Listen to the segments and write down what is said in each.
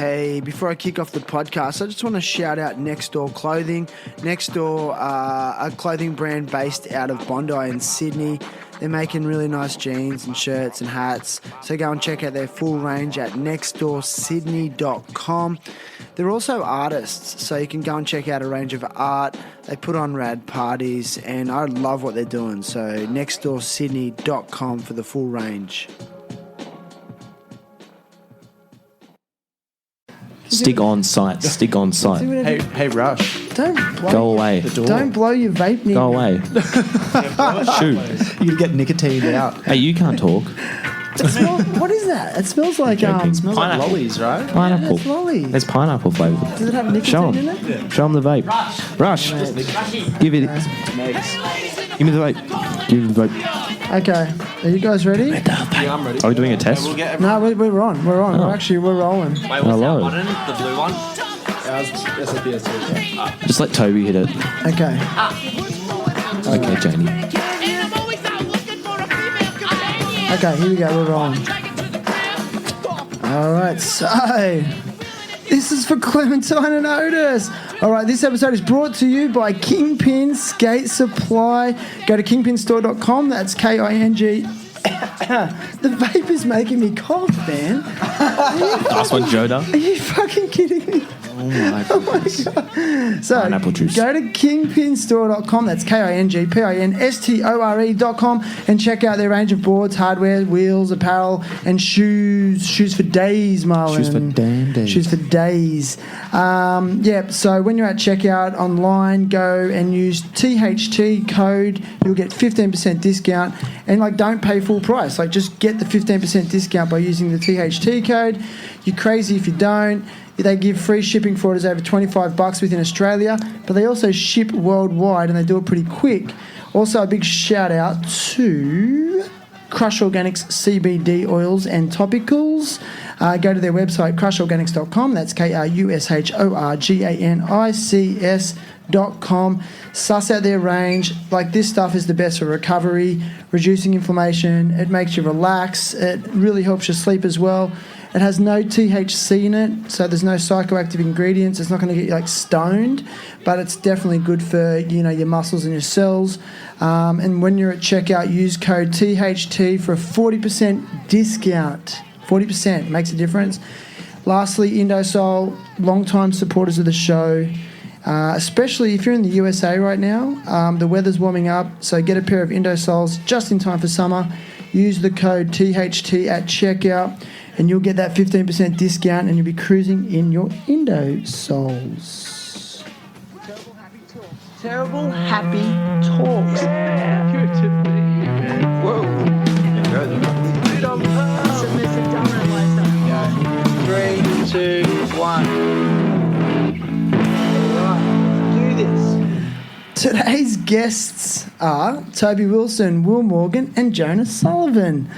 Hey, before I kick off the podcast, I just want to shout out Next Door Clothing. Next Door, a clothing brand based out of Bondi in Sydney. They're making really nice jeans and shirts and hats. So go and check out their full range at nextdoorsydney.com. They're also artists, so you can go and check out a range of art. They put on rad parties, and I love what they're doing. So nextdoorsydney.com for the full range. Stick on sight. Stick on sight. Hey, Rush. Go away. Don't blow your vape needle. Go away. Shoot. You can get nicotine out. Hey, you can't talk. What is that? It smells like It smells like lollies, right? Pineapple. Yeah, it's lollies. There's pineapple flavour. Does it have nicotine Show him. in it? Yeah. Show him the vape. Rush. Give it. Give me the vape. Give me the vape. Okay. Are you guys ready? Yeah, I'm ready. Are we doing a test? No, we're on. We're on. Oh. We're rolling. Wait, what's Hello. that button? The blue one? Just let Toby hit it. Okay. Okay, Janie. Okay, here we go. We're rolling. All right, so this is for Clementine and Otis. All right, this episode is brought to you by Kingpin Skate Supply. Go to kingpinstore.com. That's King. The vape is making me cough, man. Last one, Jonah. Are you fucking kidding me? Oh my goodness. So Pineapple juice. Go to kingpinstore.com. That's KINGPINSTORE.com and check out their range of boards, hardware, wheels, apparel, and shoes. Shoes for days, Marlon. Shoes for damn days. Shoes for days. So when you're at checkout online, go and use THT code. You'll get 15% discount. And don't pay full price. Just get the 15% discount by using the THT code. You're crazy if you don't. They give free shipping for orders over $25 within Australia, but they also ship worldwide and they do it pretty quick. Also, a big shout out to Crush Organics CBD oils and topicals. Go to their website, crushorganics.com. That's KRUSHORGANICS.com. Suss out their range. This stuff is the best for recovery, reducing inflammation. It makes you relax. It really helps you sleep as well. It has no THC in it, so there's no psychoactive ingredients. It's not going to get you stoned, but it's definitely good for your muscles and your cells. And when you're at checkout, use code THT for a 40% discount. 40% makes a difference. Lastly, Indosol, long-time supporters of the show, especially if you're in the USA right now. The weather's warming up, so get a pair of Indosols just in time for summer. Use the code THT at checkout, and you'll get that 15% discount, and you'll be cruising in your Indosols. Terrible happy talks. Whoa. 3, 2, 1. Alright, do this. Today's guests are Tobi Wilson, Will Morgan, and Jonah Sullivan.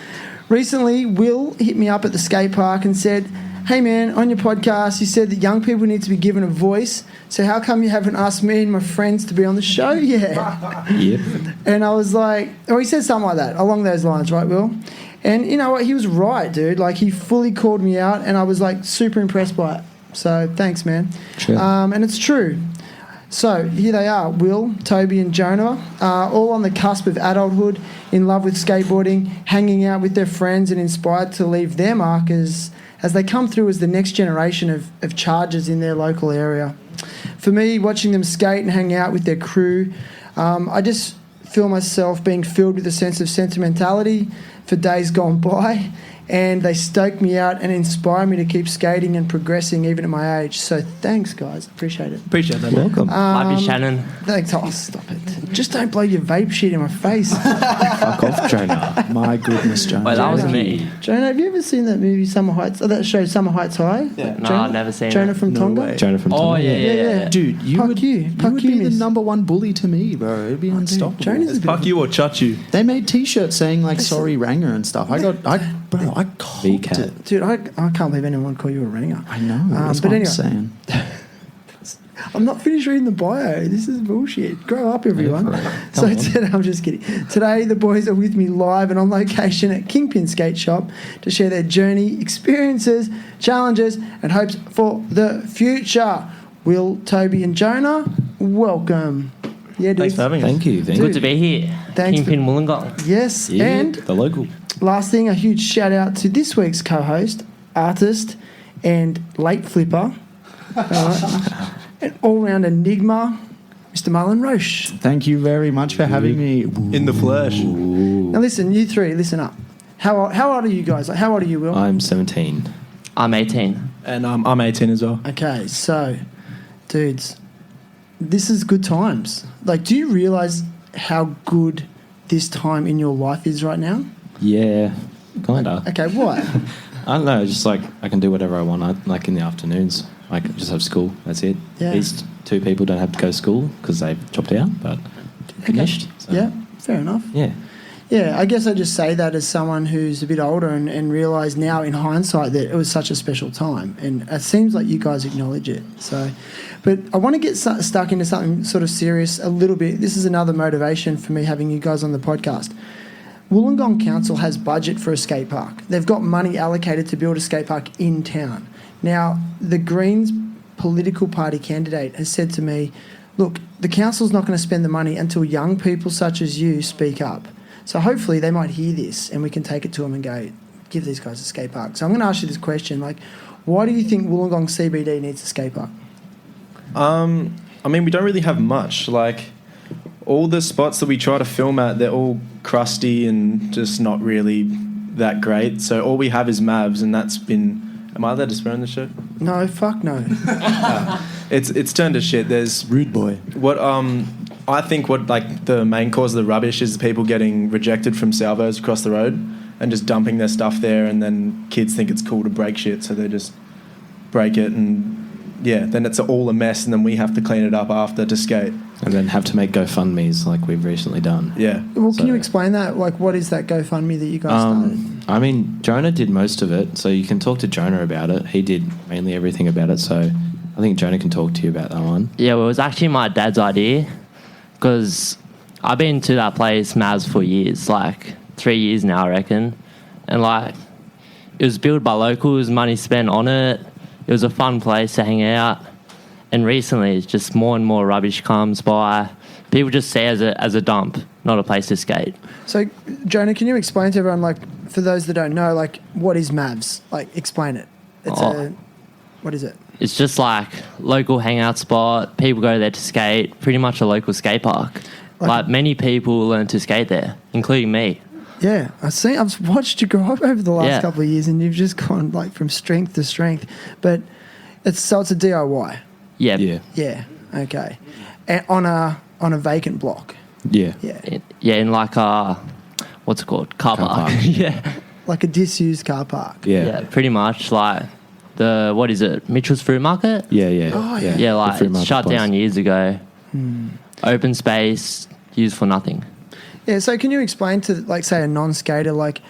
Recently, Will hit me up at the skatepark and said, "Hey man, on your podcast, you said that young people need to be given a voice. So how come you haven't asked me and my friends to be on the show yet?" Yep. And I was like, he said something like that, along those lines, right, Will? And you know what? He was right, dude. He fully called me out, and I was super impressed by it. So thanks, man. Sure. And it's true. So here they are, Will, Tobi and Jonah, all on the cusp of adulthood, in love with skateboarding, hanging out with their friends and inspired to leave their mark as they come through as the next generation of chargers in their local area. For me, watching them skate and hang out with their crew, I just feel myself being filled with a sense of sentimentality for days gone by, and they stoke me out and inspire me to keep skating and progressing even at my age. So thanks, guys. Appreciate it. Appreciate that. Welcome. Love you, Shannon. Thanks. Oh, stop it. Just don't blow your vape shit in my face. Fuck off, Jonah. My goodness, Jonah. Wait, that was me. Jonah, have you ever seen that movie Summer Heights? Oh, that show Summer Heights High? Yeah. No, Jonah? I've never seen Jonah it. from No Tonga? way. Jonah from Oh, Tonga. yeah. Dude, you Fuck would you. Fuck would you, be the miss. number one bully to me, bro. It'd be unstoppable. Jonah's a bit Fuck you or chachu. They made T-shirts saying sorry Ranger and stuff. I copped VCAT. it. Dude, I can't believe anyone would call you a ringer. I know. That's but what anyway. I'm saying. I'm not finished reading the bio. This is bullshit. Grow up, everyone. So today, I'm just kidding. Today, the boys are with me live and on location at Kingpin Skate Shop to share their journey, experiences, challenges, and hopes for the future. Will, Tobi, and Jonah, welcome. Yeah, dude. Thanks for having us. Thank you. Good to be here. Thanks Kingpin Wollongong. Yes, Yeah, and the local. last thing, a huge shout out to this week's co-host, artist, and late flipper, an all-round enigma, Mr. Marlon Roche. Thank you very much for having me. In the flesh. Now listen, you three, listen up. How old are you guys? Like, how old are you, Will? I'm 17. I'm 18. And I'm 18 as well. Okay, so, dudes, this is good times. Like, do you realise how good this time in your life is right now? Yeah, kinda. Okay, what? I don't know. Just like I can do whatever I want. Like in the afternoons, I can just have school. That's it. Yeah. These two people don't have to go to school because they've dropped out, but finished. So, Yeah, fair enough. Yeah. Yeah, I guess I just say that as someone who's a bit older and realise now in hindsight that it was such a special time. And it seems like you guys acknowledge it. So, but I want to get stuck into something sort of serious a little bit. This is another motivation for me having you guys on the podcast. Wollongong Council has budget for a skate park. They've got money allocated to build a skate park in town. Now, the Greens political party candidate has said to me, look, the council's not going to spend the money until young people such as you speak up. So hopefully they might hear this and we can take it to them and go, give these guys a skate park. So I'm going to ask you this question, like, why do you think Wollongong CBD needs a skate park? I mean, we don't really have much. Like, all the spots that we try to film at, they're all crusty and just not really that great. So all we have is Mavs, and that's been... Am I allowed to swear on the show? No, fuck no. It's turned to shit. There's... Rude boy. What I think what like the main cause of the rubbish is people getting rejected from salvos across the road and just dumping their stuff there, and then kids think it's cool to break shit, so they just break it, and yeah, then it's all a mess, and then we have to clean it up after to skate. And then have to make GoFundMes like we've recently done. Yeah. Well, can So- you explain that? Like, what is that GoFundMe that you guys started? I mean, Jonah did most of it, so you can talk to Jonah about it. He did mainly everything about it, so I think Jonah can talk to you about that one. Yeah, well, it was actually my dad's idea because I've been to that place, Mavs, for years, like 3 years now, I reckon. And, like, it was built by locals, money spent on it. It was a fun place to hang out. And recently, it's just more and more rubbish comes by. People just see it as a dump, not a place to skate. So, Jonah, can you explain to everyone, like, for those that don't know, like, what is Mavs? Like, explain it. It's what is it? It's just like local hangout spot. People go there to skate. Pretty much a local skate park. Like many people learn to skate there, including me. Yeah, I've watched you grow up over the last Yeah. couple of years, and you've just gone like from strength to strength. But it's a DIY. Yeah. Yeah. Yeah. Okay. And on a vacant block. Yeah. Yeah. Yeah, in like a what's it called? Car park. Yeah. Like a disused car park. Yeah. Yeah, pretty much like the what is it? Mitchell's Fruit Market? Yeah, yeah. Oh, yeah. Yeah, The like fruit it's market shut place. down years ago. Open space used for nothing. Yeah. So can you explain to like say a non-skater like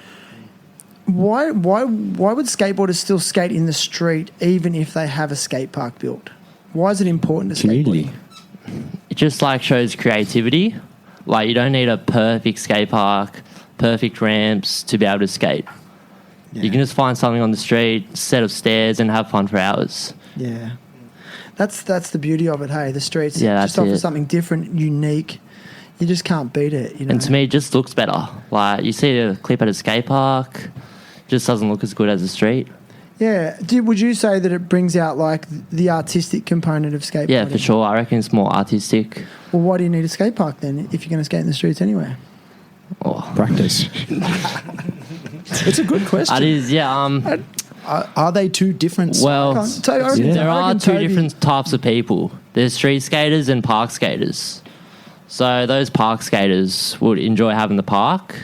why would skateboarders still skate in the street even if they have a skate park built? Why is it important to Community. skateboarding? It just like shows creativity. Like you don't need a perfect skate park, perfect ramps to be able to skate. You can just find something on the street, set of stairs, and have fun for hours. Yeah. That's the beauty of it, hey. The streets Yeah, just that's offer it. something different, unique. You just can't beat it, you know. And to me, it just looks better. Like you see a clip at a skate park, just doesn't look as good as the street. Yeah. Would you say that it brings out like the artistic component of skateboarding? Yeah, for sure. I reckon it's more artistic. Well, why do you need a skate park then if you're going to skate in the streets anyway? Oh. Practice. It's a good question. It is, yeah. Are they two different? Well, I reckon there are two Tobi- different types of people. There's street skaters and park skaters. So those park skaters would enjoy having the park,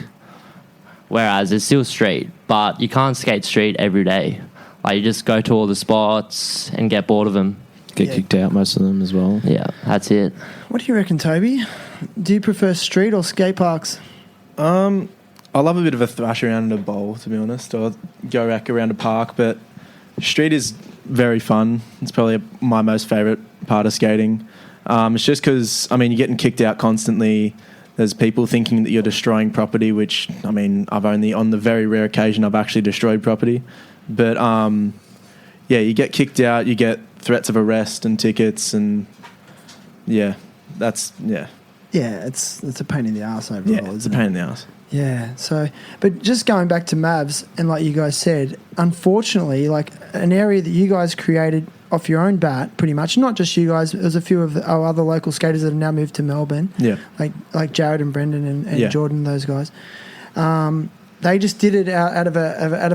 whereas it's still street, but you can't skate street every day. Like you just go to all the spots and get bored of them. Get kicked out, most of them as well. Yeah, that's it. What do you reckon, Tobi? Do you prefer street or skate parks? I love a bit of a thrash around in a bowl, to be honest, or go back around a park, but street is very fun. It's probably my most favourite part of skating. It's just because, I mean, you're getting kicked out constantly. There's people thinking that you're destroying property, which, I mean, I've only, on the very rare occasion, I've actually destroyed property. But, yeah, you get kicked out, you get threats of arrest and tickets, and, yeah, that's, yeah. Yeah, it's a pain in the arse overall. Yeah, it's a pain in the ass. Yeah, so, but just going back to Mavs, and like you guys said, unfortunately, like an area that you guys created off your own bat, pretty much, not just you guys, there's a few of our other local skaters that have now moved to Melbourne, Yeah. like Jared and Brendan and Yeah. Jordan, those guys. They just did it out of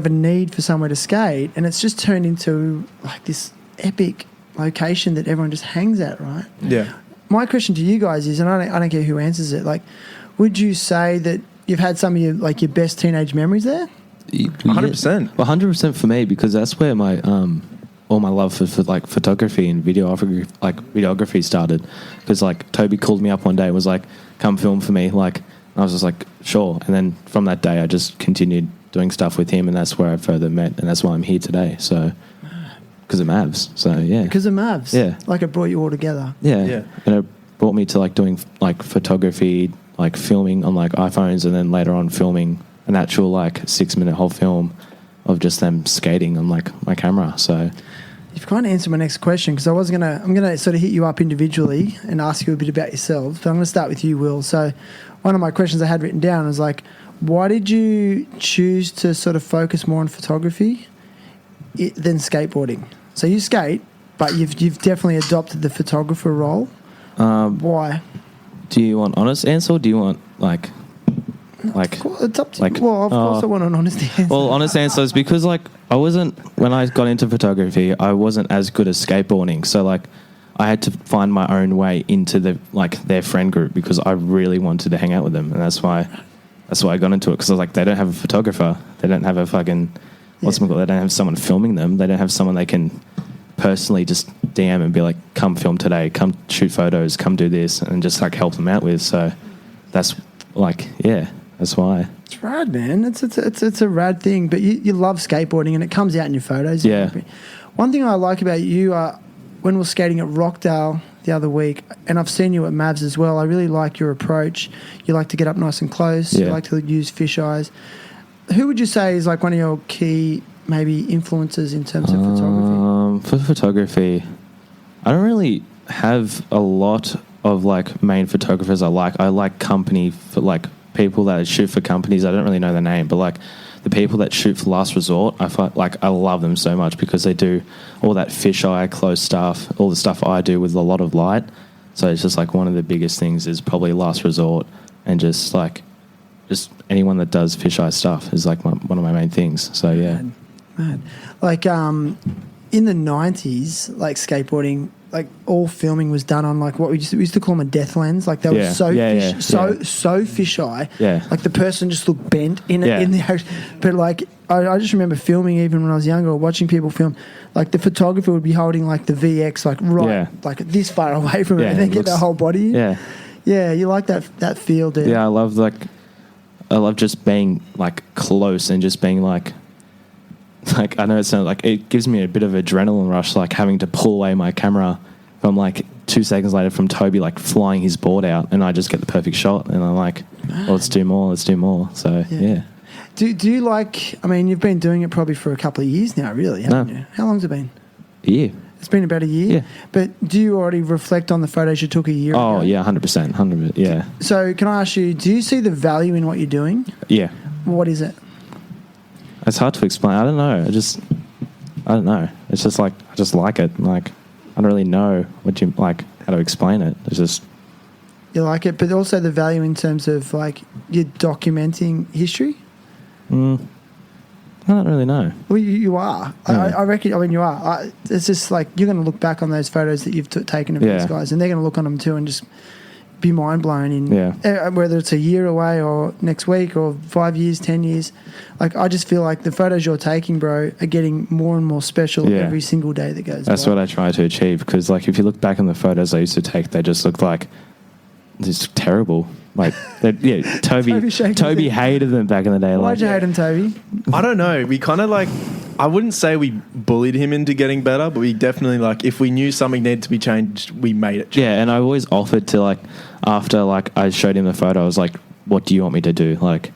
a need for somewhere to skate, and it's just turned into like this epic location that everyone just hangs at, right? Yeah. My question to you guys is, and I don't care who answers it, like, would you say that you've had some of your best teenage memories there? 100%. Well, 100% for me, because that's where my all my love for like photography and videography started. Because like Tobi called me up one day and was like, "Come film for me." Like, and I was just like, "Sure." And then from that day, I just continued doing stuff with him, and that's where I further met, and that's why I'm here today. So, because of Mavs. So yeah. Because of Mavs. Yeah. Like it brought you all together. Yeah. Yeah. And it brought me to like doing like photography, like filming on like iPhones, and then later on filming an actual like 6-minute whole film of just them skating on like my camera. So You've kind of answered my next question, because I'm gonna sort of hit you up individually and ask you a bit about yourselves. But I'm gonna start with you, Will. So one of my questions I had written down was like, why did you choose to sort of focus more on photography than skateboarding? So you skate, but you've definitely adopted the photographer role. Why? do you want honest answer, or do you want like It's up to like, you. Well, of course I want an honest answer. well, honest answer is because like I wasn't, when I got into photography, I wasn't as good as skateboarding. So like I had to find my own way into their friend group, because I really wanted to hang out with them, and that's why I got into it, because I was like, they don't have a photographer, they don't have a fucking they don't have someone filming them, they don't have someone they can personally just DM and be like, come film today, come shoot photos, come do this, and just like help them out with. So that's like, yeah, that's why. It's rad, man. It's a rad thing. But you love skateboarding, and it comes out in your photos. Yeah. One thing I like about you, when we were skating at Rockdale the other week, and I've seen you at Mavs as well, I really like your approach. You like to get up nice and close. Yeah. You like to use fish eyes. Who would you say is like one of your key maybe influences in terms of photography? For photography, I don't really have a lot of like main photographers I like. I like company for like people that shoot for companies. I don't really know their name, but like the people that shoot for Last Resort, I find like I love them so much, because they do all that fisheye close stuff, all the stuff I do with a lot of light. So it's just like one of the biggest things is probably Last Resort, and just anyone that does fisheye stuff is like one of my main things. So yeah. Mad. Like in the 90s, like skateboarding, like all filming was done on like what we used to call them a death lens. Like they were so fisheye. Yeah. Like the person just looked bent in it in the ocean. But like I just remember filming even when I was younger, watching people film. Like the photographer would be holding like the VX like this far away from it, and then get their whole body in. Yeah. Yeah, you like that feel, dude. Yeah, I love just being like close and just being like I know it sounds like it gives me a bit of adrenaline rush, like having to pull away my camera from like 2 seconds later from Tobi like flying his board out, and I just get the perfect shot, and I'm like, oh, let's do more. So yeah. Do you like? I mean, you've been doing it probably for a couple of years now, really, haven't you? How long's it been? A year. It's been about a year. Yeah. But do you already reflect on the photos you took a year ago? Oh yeah, 100%. Yeah. So can I ask you? Do you see the value in what you're doing? Yeah. What is it? It's hard to explain. I don't know. I don't know. It's just like I just like it. Like I don't really know what you like how to explain it. It's just you like it, but also the value in terms of like you're documenting history. I don't really know. Well, you are. Yeah. I reckon. I mean, you are. It's just like you're going to look back on those photos that you've taken of these guys, and they're going to look on them too, and just be mind blown in whether it's a year away or next week or 5 years, 10 years. Like I just feel like the photos you're taking, bro, are getting more and more special every single day that goes. That's what I try to achieve, because like if you look back on the photos I used to take, they just look like just terrible. Like Tobi hated them back in the day. Why'd you hate them, Tobi? I don't know. We kind of like I wouldn't say we bullied him into getting better, but we definitely, like, if we knew something needed to be changed, we made it change. Yeah, and I always offered to, like, after, like, I showed him the photo, I was like, what do you want me to do? Like,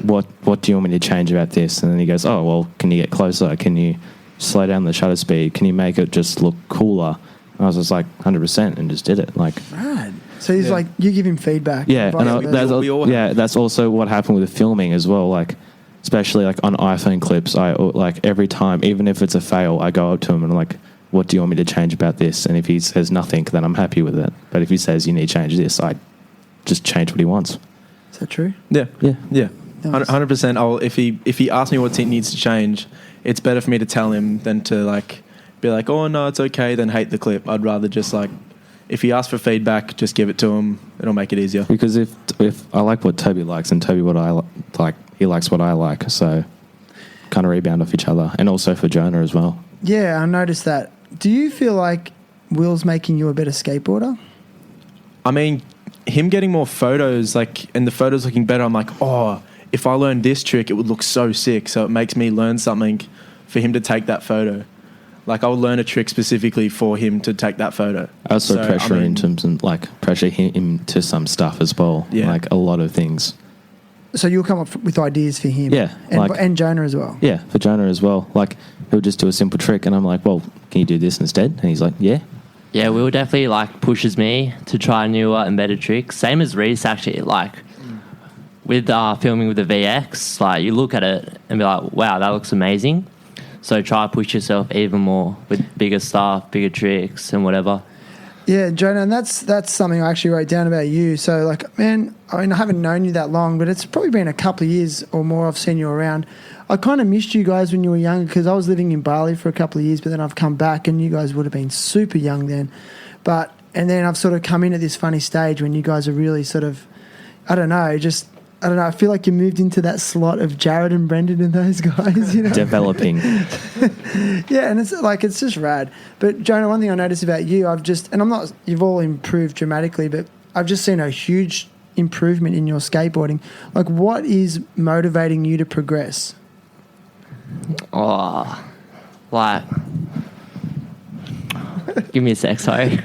what do you want me to change about this? And then he goes, oh, well, can you get closer? Can you slow down the shutter speed? Can you make it just look cooler? And I was just like, 100%, and just did it. Like, Right. So he's like, you give him feedback. yeah, vice and versa. that's also what happened with the filming as well. Like, especially like on iPhone clips, I like every time, even if it's a fail, I go up to him and I'm like, what do you want me to change about this? And if he says nothing, then I'm happy with it. But if he says you need to change this, I just change what he wants. Is that true? Yeah. Nice. 100%. If he asks me what needs to change, it's better for me to tell him than to like be like, oh no, it's okay, then hate the clip. I'd rather just like, if he asks for feedback, just give it to him. It'll make it easier. Because if I like what Tobi likes and Tobi what I like, he likes what I like, so kind of rebound off each other, and also for Jonah as well. Yeah, I noticed that. Do you feel like Will's making you a better skateboarder? I mean, him getting more photos, like, and the photos looking better, I'm like, oh, if I learned this trick, it would look so sick. So it makes me learn something for him to take that photo. Like, I would learn a trick specifically for him to take that photo. I also pressure him to some stuff as well. Yeah. Like a lot of things. So you'll come up with ideas for him? Yeah. And Jonah as well? Yeah, for Jonah as well. Like, he'll just do a simple trick and I'm like, well, can you do this instead? And he's like, yeah. Yeah, Will definitely like pushes me to try newer and better tricks. Same as Reese actually. Like with filming with the VX, like you look at it and be like, wow, that looks amazing. So try to push yourself even more with bigger stuff, bigger tricks and whatever. Yeah, Jonah, and that's something I actually wrote down about you. So, like, man, I mean, I haven't known you that long, but it's probably been a couple of years or more I've seen you around. I kind of missed you guys when you were younger because I was living in Bali for a couple of years, but then I've come back and you guys would have been super young then. And then I've sort of come in at this funny stage when you guys are really sort of, I don't know, I feel like you moved into that slot of Jared and Brendan and those guys, you know. Developing. Yeah, and it's just rad. But Jonah, one thing I noticed about you, you've all improved dramatically, but I've just seen a huge improvement in your skateboarding. Like, what is motivating you to progress? Oh, like, give me a sec, sorry.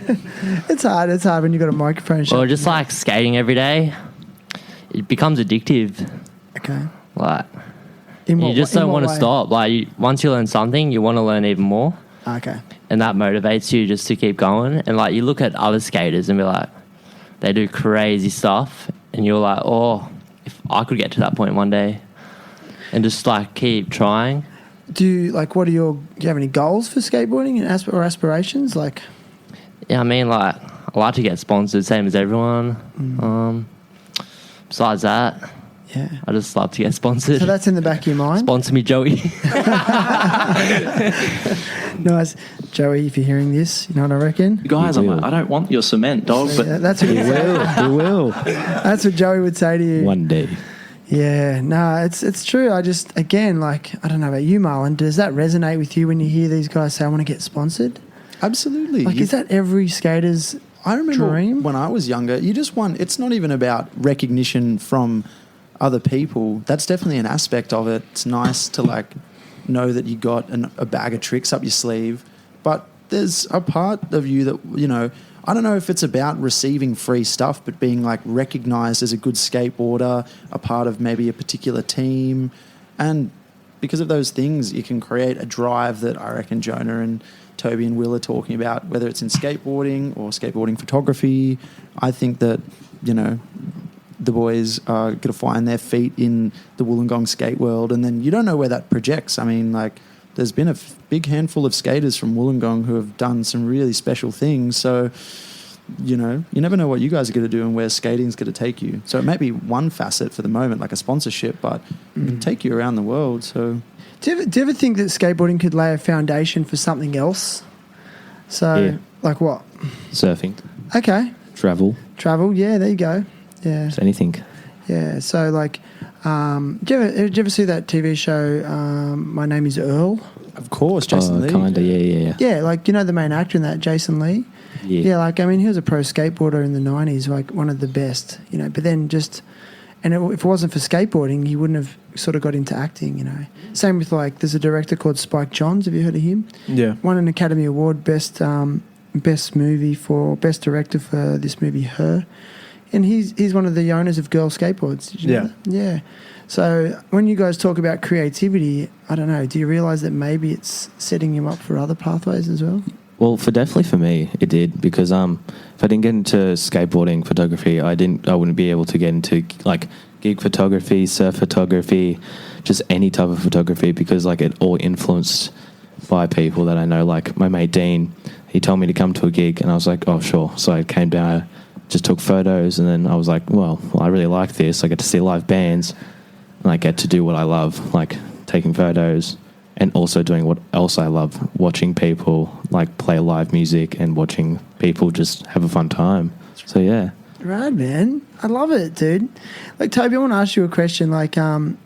It's hard when you've got a microphone. Well, just like skating every day, it becomes addictive. Okay. Like, you just don't want to stop. Like, once you learn something, you want to learn even more. Okay. And that motivates you just to keep going. And, like, you look at other skaters and be like, they do crazy stuff. And you're like, oh, if I could get to that point one day. And just, like, keep trying. Do you have any goals for skateboarding or aspirations? Like, yeah, I mean, like, I like to get sponsored, same as everyone. Besides that, yeah, I just love to get sponsored. So that's in the back of your mind? Sponsor me, Joey. Nice. Joey, if you're hearing this, you know what I reckon? Guys, I don't want your cement, dog, but that's what He will. That's what Joey would say to you. One day. Yeah, no, it's true. I just, again, like, I don't know about you, Marlon, does that resonate with you when you hear these guys say, I want to get sponsored? Absolutely. Like, is that every skater's I remember dream? when I was younger, you just want, it's not even about recognition from other people. That's definitely an aspect of it. It's nice to like know that you got a bag of tricks up your sleeve, but there's a part of you that, you know, I don't know if it's about receiving free stuff, but being like recognized as a good skateboarder, a part of maybe a particular team. And because of those things, you can create a drive that I reckon Jonah and Tobi and Will are talking about, whether it's in skateboarding or skateboarding photography. I think that, you know, the boys are going to find their feet in the Wollongong skate world, and then you don't know where that projects. I mean, like, there's been a big handful of skaters from Wollongong who have done some really special things. So, you know, you never know what you guys are going to do and where skating's going to take you. So it may be one facet for the moment, like a sponsorship, but it can take you around the world. So, do you ever think that skateboarding could lay a foundation for something else? So, Yeah. like what? Surfing. Okay. Travel. Yeah, there you go. Yeah. Just anything. Yeah, so like, did you ever see that TV show, My Name is Earl? of course, Jason Lee. Kinda, yeah. Yeah, like, you know the main actor in that, Jason Lee? Yeah. Yeah, like, I mean, he was a pro skateboarder in the 90s, like one of the best, you know, but then just And if it wasn't for skateboarding, he wouldn't have sort of got into acting, you know. Same with, like, there's a director called Spike Jonze. Have you heard of him? Yeah. Won an Academy Award, best director for this movie, Her. And he's one of the owners of Girl Skateboards. Did you know that? Yeah. So when you guys talk about creativity, I don't know, do you realise that maybe it's setting him up for other pathways as well? Well, definitely for me, it did, because if I didn't get into skateboarding photography, I wouldn't be able to get into like gig photography, surf photography, just any type of photography, because like it all influenced by people that I know. Like my mate Dean, he told me to come to a gig, and I was like, oh sure. So I came down, just took photos, and then I was like, well, I really like this. I get to see live bands, and I get to do what I love, like taking photos. And also doing what else I love, watching people like play live music and watching people just have a fun time. So yeah. Right, man. I love it, dude. Like, Tobi, I want to ask you a question. Like, I'm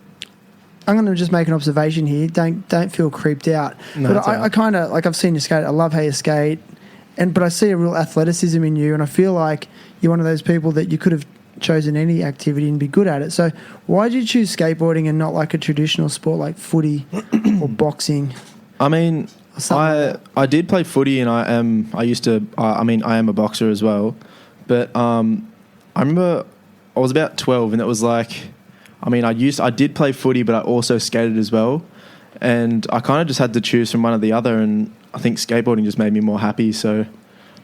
going to just make an observation here. Don't feel creeped out. No, but I kind of, like, I've seen you skate. I love how you skate. But I see a real athleticism in you, and I feel like you're one of those people that you could have chosen any activity and be good at it. So why did you choose skateboarding and not like a traditional sport like footy or boxing? I mean, I did play footy, and I am a boxer as well. But I remember I was about 12, and it was like, I did play footy, but I also skated as well. And I kind of just had to choose from one or the other, and I think skateboarding just made me more happy. So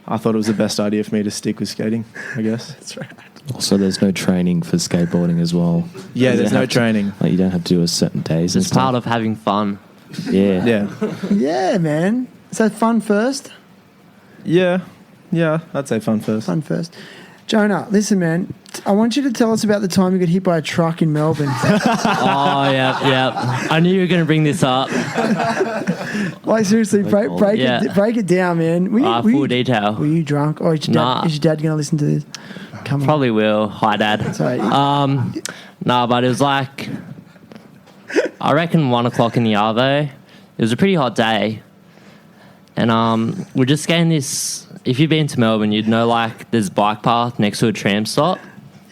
I thought it was the best idea for me to stick with skating, I guess. That's right. Also, there's no training for skateboarding as well. Yeah, there's no training. Like you don't have to do a certain days. It's part of having fun. Yeah. Yeah. Yeah, man. So fun first? Yeah, I'd say fun first. Fun first. Jonah, listen, man. I want you to tell us about the time you got hit by a truck in Melbourne. Oh, yeah. I knew you were going to bring this up. Like, seriously, break it down, man. Full detail. Were you drunk? Or is your dad going to listen to this? Come on. Probably will. Hi, Dad. Sorry. No, but it was like, I reckon 1 o'clock in the Arvo. It was a pretty hot day. And we're just skating this. If you've been to Melbourne, you'd know, like, there's a bike path next to a tram stop.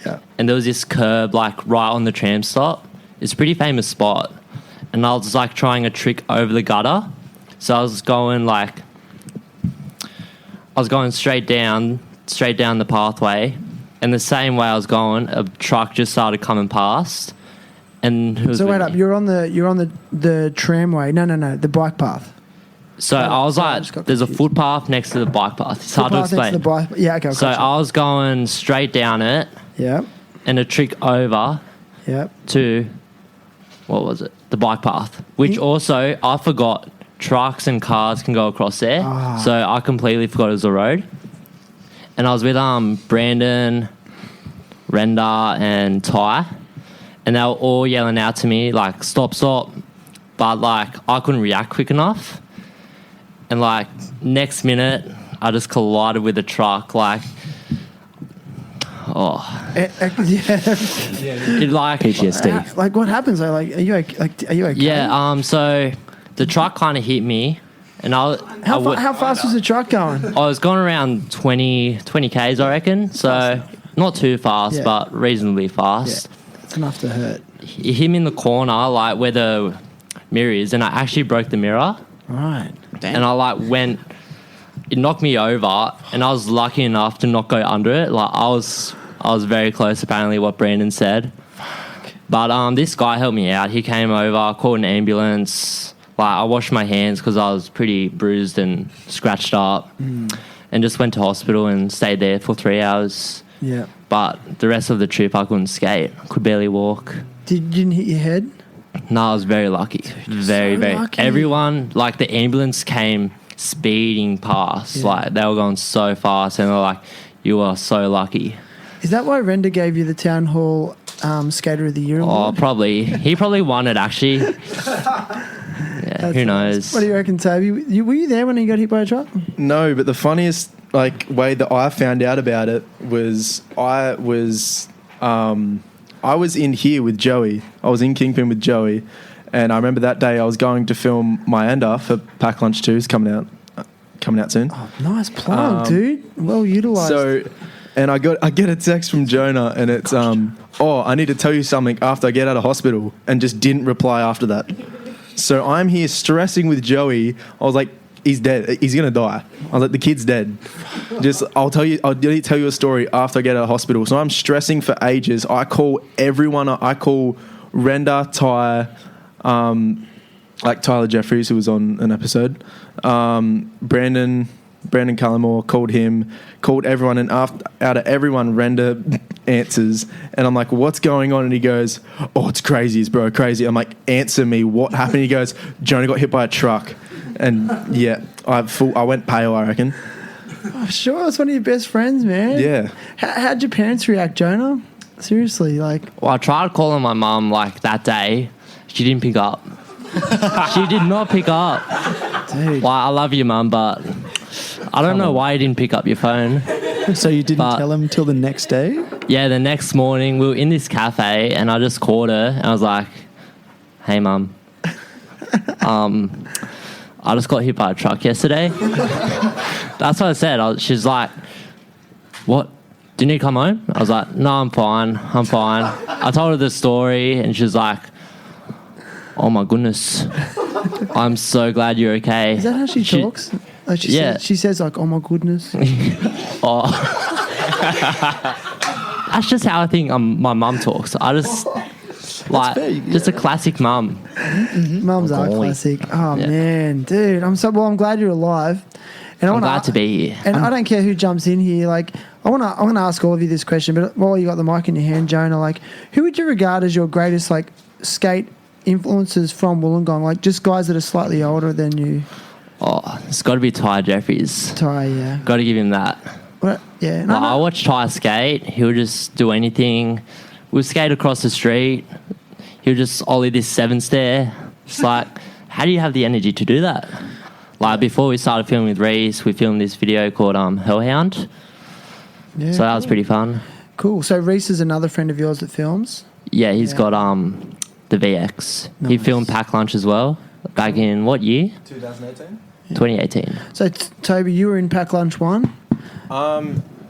Yeah. And there was this curb, like, right on the tram stop. It's a pretty famous spot. And I was, like, trying a trick over the gutter. So I was going, straight down the pathway. And the same way I was going, a truck just started coming past. And so wait up, you're on the tramway. No, the bike path. So I was like, there's a footpath next to the bike path. It's hard to explain. Yeah, okay. So I was going straight down it. Yeah. And a trick over. Yeah. To, what was it? The bike path. Which also, I forgot trucks and cars can go across there. So I completely forgot it was a road. And I was with Brandon, Render, and Ty. And they were all yelling out to me, like, stop. But, like, I couldn't react quick enough. And, like, next minute, I just collided with a truck, like, It, like, PTSD. Like, what happens though? Like, are you okay? Yeah, so the truck kind of hit me. And how fast was the truck going? I was going around 20 Ks, I reckon. So not too fast, but reasonably fast. Yeah, that's enough to hurt. It hit me in the corner, like where the mirror is, and I actually broke the mirror. Right. Damn. And I it knocked me over, and I was lucky enough to not go under it. Like I was very close, apparently, what Brandon said. Fuck. But this guy helped me out. He came over, called an ambulance. Like I washed my hands because I was pretty bruised and scratched up, and just went to hospital and stayed there for 3 hours. Yeah. But the rest of the trip, I couldn't skate. Could barely walk. Didn't hit your head? No, I was very lucky. Very lucky. Everyone, like the ambulance came speeding past. Yeah. Like they were going so fast, and they're like, "You are so lucky." Is that why Render gave you the Town Hall Skater of the Year award? Oh, probably. He probably won it, actually. Yeah, who knows? What do you reckon, Tobi? Were you there when he got hit by a truck? No, but the funniest way that I found out about it was I was in here with Joey. I was in Kingpin with Joey, and I remember that day I was going to film my ender for Pack Lunch 2's coming out soon. Oh, nice plug, dude. Well utilised. So and I get a text from Jonah, and it's I need to tell you something after I get out of hospital, and just didn't reply after that. So I'm here stressing with Joey. I was like, he's dead. He's gonna die. I was like, the kid's dead. I'll tell you a story after I get out of hospital. So I'm stressing for ages. I call everyone. I call Render, Ty, like Tyler Jeffries, who was on an episode. Brandon Cullimore, called him, called everyone, and out of everyone, Render answers, and I'm like, what's going on? And he goes, oh, it's crazy, bro, crazy. I'm like, answer me, what happened? He goes, Jonah got hit by a truck. And yeah, I went pale, I reckon. Oh, sure, it's one of your best friends, man. Yeah. How'd your parents react, Jonah? Seriously, like... Well, I tried calling my mum, like, that day. She didn't pick up. She did not pick up. Dude. Well, I love you, Mum, but I don't know why you didn't pick up your phone. So you didn't tell him till the next day? Yeah, the next morning we were in this cafe and I just called her and I was like, hey, Mum, I just got hit by a truck yesterday. That's what I said. She's like, what? Do you need to come home? I was like, no, I'm fine. I told her the story and she's like, oh my goodness, I'm so glad you're okay. Is that how she talks? Like she says like, oh my goodness. Oh. That's just how I think my mum talks. I just like just a classic mum. Mm-hmm. Mums are classic. Oh man, dude, I'm glad you're alive. And I'm glad to be here. And I don't care who jumps in here. Like, I'm gonna ask all of you this question, but while you got the mic in your hand, Jonah, like, who would you regard as your greatest like skate influences from Wollongong? Like, just guys that are slightly older than you. Oh, it's got to be Ty Jeffries. Ty, yeah. Got to give him that. What? Yeah. No, I watch Ty skate. He'll just do anything. We'll skate across the street. He'll just ollie this 7-stair. It's like, how do you have the energy to do that? Like, before we started filming with Reese, we filmed this video called Hellhound. Yeah, so that was pretty fun. Cool. So Reese is another friend of yours that films? Yeah, he's got the VX. Nice. He filmed Pack Lunch as well. Back in what year? 2018. 2018. So Toby, you were in Pack Lunch 1?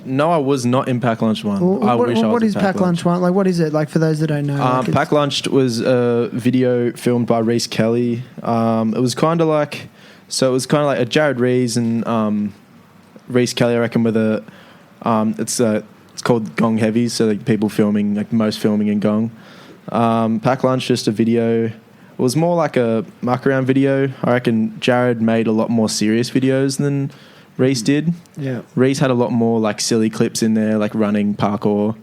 No, I was not in Pack Lunch 1. What is Pack Lunch 1? Like, what is it? Like, for those that don't know. Pack Lunch was a video filmed by Reese Kelly. It was kind of like a Jared Rees and Reese Kelly, I reckon, with a it's called Gong Heavies, so like people filming, like most filming in Gong. Pack Lunch, just a video. It was more like a muck around video. I reckon Jared made a lot more serious videos than Reese did. Yeah. Reese had a lot more like silly clips in there, like running, parkour.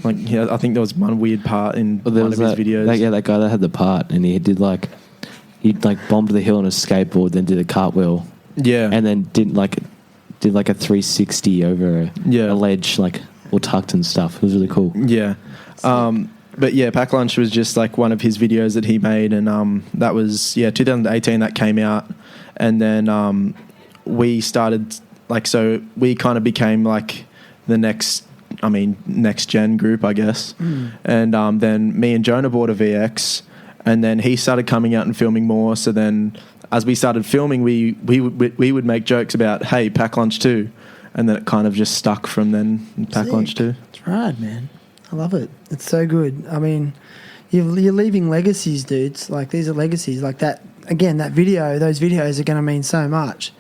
Like, yeah, I think there was one weird part in one of his videos. That guy that had the part, and he bombed the hill on a skateboard, then did a cartwheel. Yeah. And then did like a 360 over a ledge, like all tucked and stuff. It was really cool. Yeah. But yeah, Pack Lunch was just like one of his videos that he made, and that was 2018 that came out, and then we started so we kind of became like the next gen group, I guess, and then me and Jonah bought a VX, and then he started coming out and filming more. So then, as we started filming, we would make jokes about, hey, Pack Lunch 2, and then it kind of just stuck from then. Pack Lunch 2. That's right, man. I love it. It's so good. I mean, you're leaving legacies, dudes. Like, these are legacies. Like that, again, those videos are going to mean so much.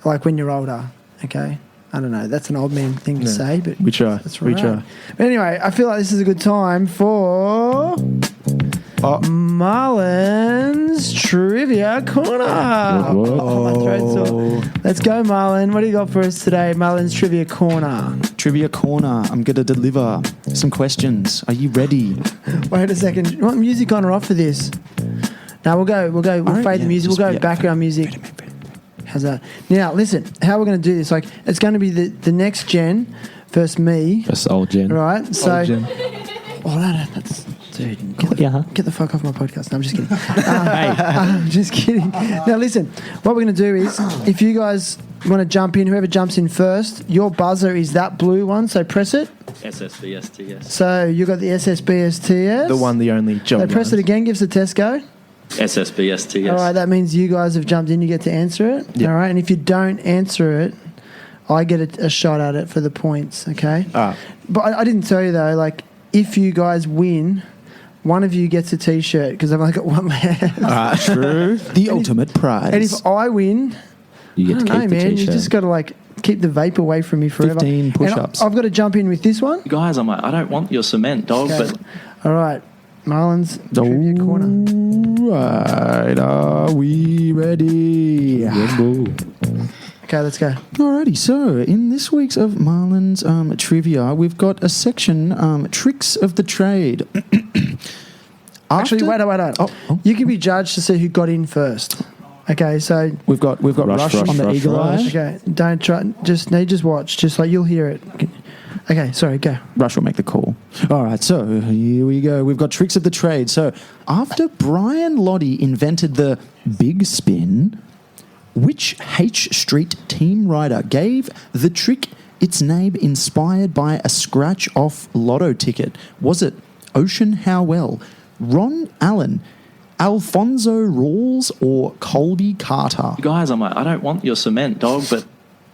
Like, when you're older, okay? I don't know. That's an old man thing to say, but... We try. That's right. We try. But anyway, I feel like this is a good time for... Marlon's Trivia Corner. Oh, my throat's sore. Let's go, Marlon. What do you got for us today, Marlon's Trivia Corner? Trivia Corner. I'm going to deliver some questions. Are you ready? Wait a second. You want music on or off for this? No, we'll go. We'll fade the music. We'll go background music. How's that? Now, listen, how we're going to do this, like, it's going to be the next gen versus me. Versus old gen. Right? So, old gen. That's... Dude, get the fuck off my podcast. No, I'm just kidding. I'm just kidding. Now, listen, what we're going to do is, if you guys want to jump in, whoever jumps in first, your buzzer is that blue one, so press it. SSBSTS. So you got the SSBSTS. The one, the only job. So press it again, give us a test go. SSBSTS. All right, that means you guys have jumped in, you get to answer it. Yep. All right, and if you don't answer it, I get a shot at it for the points, okay? All right. But I didn't tell you, though, like, if you guys win, one of you gets a T-shirt because I've only got one left. True. The ultimate prize. And if I win, You get I to don't keep know, the man, you T-shirt. just got to, like, keep the vape away from me forever. 15 And push-ups. I've got to jump in with this one. Guys, I'm like, I don't want your cement, dog, Okay. but All right, Marlon's Trivia Corner. Right, are we ready? Okay, let's go. Alrighty, so in this week's of Marlon's trivia, we've got a section, Tricks of the Trade. Actually, wait. Oh. You can be judged to see who got in first. Okay, so We've got Rush on the Eagle Eye. okay, don't try. Just watch. Just like you'll hear it. Okay, sorry, go. Rush will make the call. All right, so here we go. We've got Tricks of the Trade. So after Brian Loddy invented the big spin, which H Street team rider gave the trick its name inspired by a scratch-off lotto ticket? Was it Ocean Howell, Ron Allen, Alfonso Rawls, or Colby Carter? guys, I'm like, I don't want your cement, dog, but